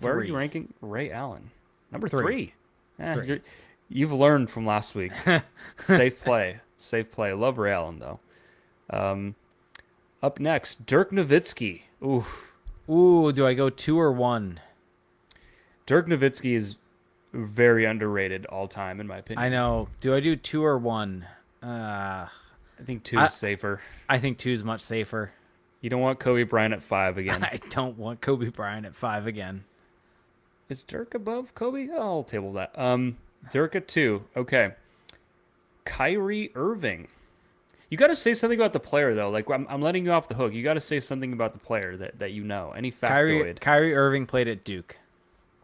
Where are you ranking Ray Allen? Number 3. You've learned from last week. Safe play. Love Ray Allen, though. Up next, Dirk Nowitzki. Ooh, do I go 2 or 1? Dirk Nowitzki is very underrated all time, in my opinion. I know. Do I do 2 or 1? I think 2 is safer. I think 2 is much safer. You don't want Kobe Bryant at 5 again. I don't want Kobe Bryant at 5 again. Is Dirk above Kobe? I'll table that. Dirk at 2. Okay. Kyrie Irving. You got to say something about the player, though. Like, I'm letting you off the hook. You got to say something about the player that you know. Any factoid. Kyrie Irving played at Duke.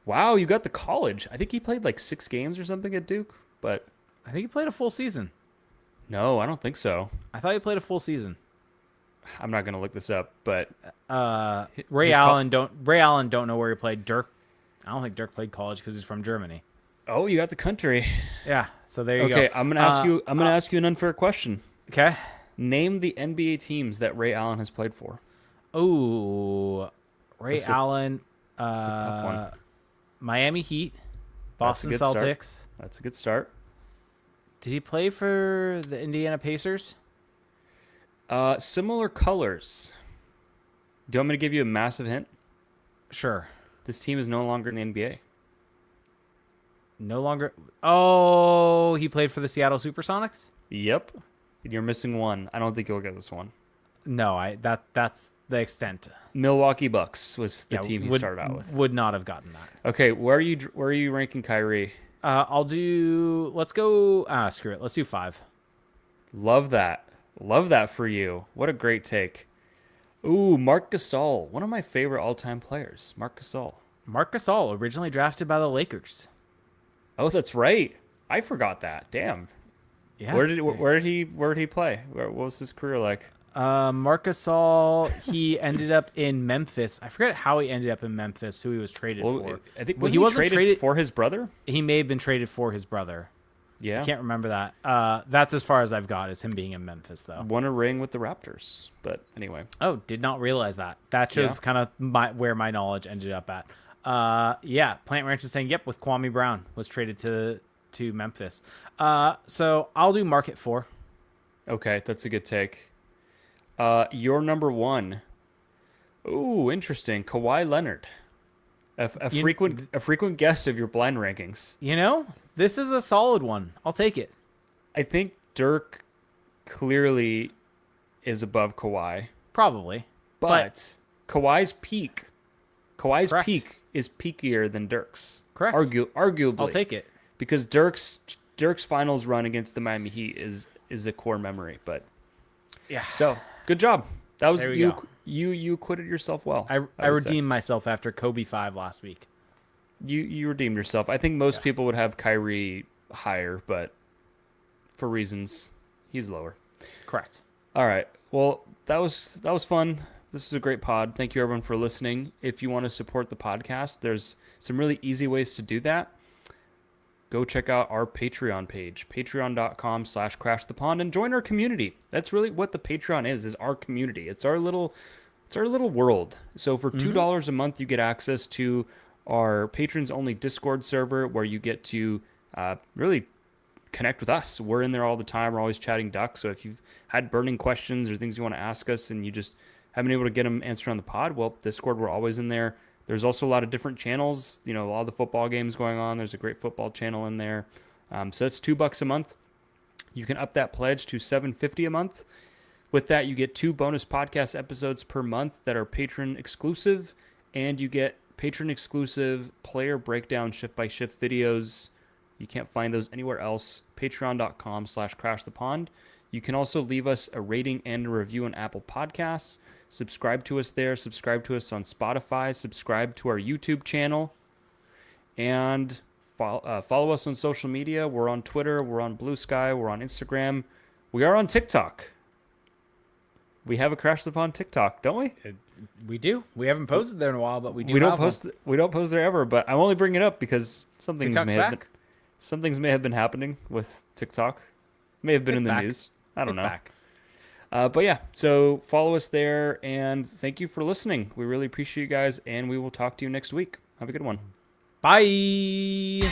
Wow, you got the college. I think he played like 6 games or something at Duke, but I think he played a full season. No, I don't think so. I thought he played a full season. I'm not going to look this up, but Ray Allen don't know where he played. Dirk, I don't think Dirk played college because he's from Germany. Oh, you got the country. Yeah, so there you go. Okay, I'm going to ask you an unfair question. Okay. Name the NBA teams that Ray Allen has played for. Oh, Allen. That's a tough one. Miami Heat, Boston Celtics. That's a good start. Did he play for the Indiana Pacers? Similar colors. Do you want me to give you a massive hint? Sure. This team is no longer in the NBA. No longer. Oh, he played for the Seattle Supersonics? Yep. You're missing one. I don't think you'll get this one. No, that's the extent. Milwaukee Bucks was the team he started out with. Would not have gotten that. Okay, where are you ranking Kyrie? Let's go, screw it. Let's do 5. Love that for you. What a great take. Ooh, Marc Gasol, one of my favorite all-time players. Marc Gasol, originally drafted by the Lakers. Oh, that's right. I forgot that. Damn. Yeah. Where did he play? What was his career like? Marc Gasol, he ended up in Memphis. I forget how he ended up in Memphis, who he was traded for. I think he wasn't traded for his brother? He may have been traded for his brother. Yeah. I can't remember that. That's as far as I've got is him being in Memphis, though. Won a ring with the Raptors. But anyway. Oh, did not realize that. That shows kind of where my knowledge ended up at. Plant Ranch is saying, yep, with Kwame Brown was traded to Memphis. So I'll do Market 4. Okay, that's a good take. Your number 1. Ooh, interesting. Kawhi Leonard. A frequent guest of your blind rankings. You know, this is a solid one. I'll take it. I think Dirk clearly is above Kawhi. Probably. But Kawhi's peak Correct. is peakier than Dirk's. Correct. Arguably. I'll take it. Because Dirk's finals run against the Miami Heat is a core memory. But yeah. So, good job. That was you. You acquitted yourself well. I redeemed myself after Kobe 5 last week. You redeemed yourself. I think most people would have Kyrie higher, but for reasons, he's lower. Correct. All right. Well, that was fun. This is a great pod. Thank you everyone for listening. If you want to support the podcast, there's some really easy ways to do that. Go check out our Patreon page, patreon.com/crashthepond, and join our community. That's really what the Patreon is our community. It's our little world. So for $2 a month, you get access to our patrons only Discord server where you get to really connect with us. We're in there all the time. We're always chatting Ducks. So if you've had burning questions or things you want to ask us and you just haven't been able to get them answered on the pod, well, Discord, we're always in there. There's also a lot of different channels, a lot of the football games going on. There's a great football channel in there. So it's $2 a month. You can up that pledge to $7.50 a month. With that, you get 2 bonus podcast episodes per month that are patron exclusive, and you get patron exclusive player breakdown shift-by-shift videos. You can't find those anywhere else. Patreon.com/crashthepond. You can also leave us a rating and a review on Apple Podcasts. Subscribe to us there. Subscribe to us on Spotify. Subscribe to our YouTube channel. And follow us on social media. We're on Twitter. We're on Blue Sky. We're on Instagram. We are on TikTok. We have a Crash the Pond TikTok, don't we? We do. We haven't posted there in a while, but we do. We don't post there ever. But I'm only bringing it up because some things may have been happening with TikTok. May have been in the news. I don't know. Back. But yeah, so follow us there, and thank you for listening. We really appreciate you guys, and we will talk to you next week. Have a good one. Bye.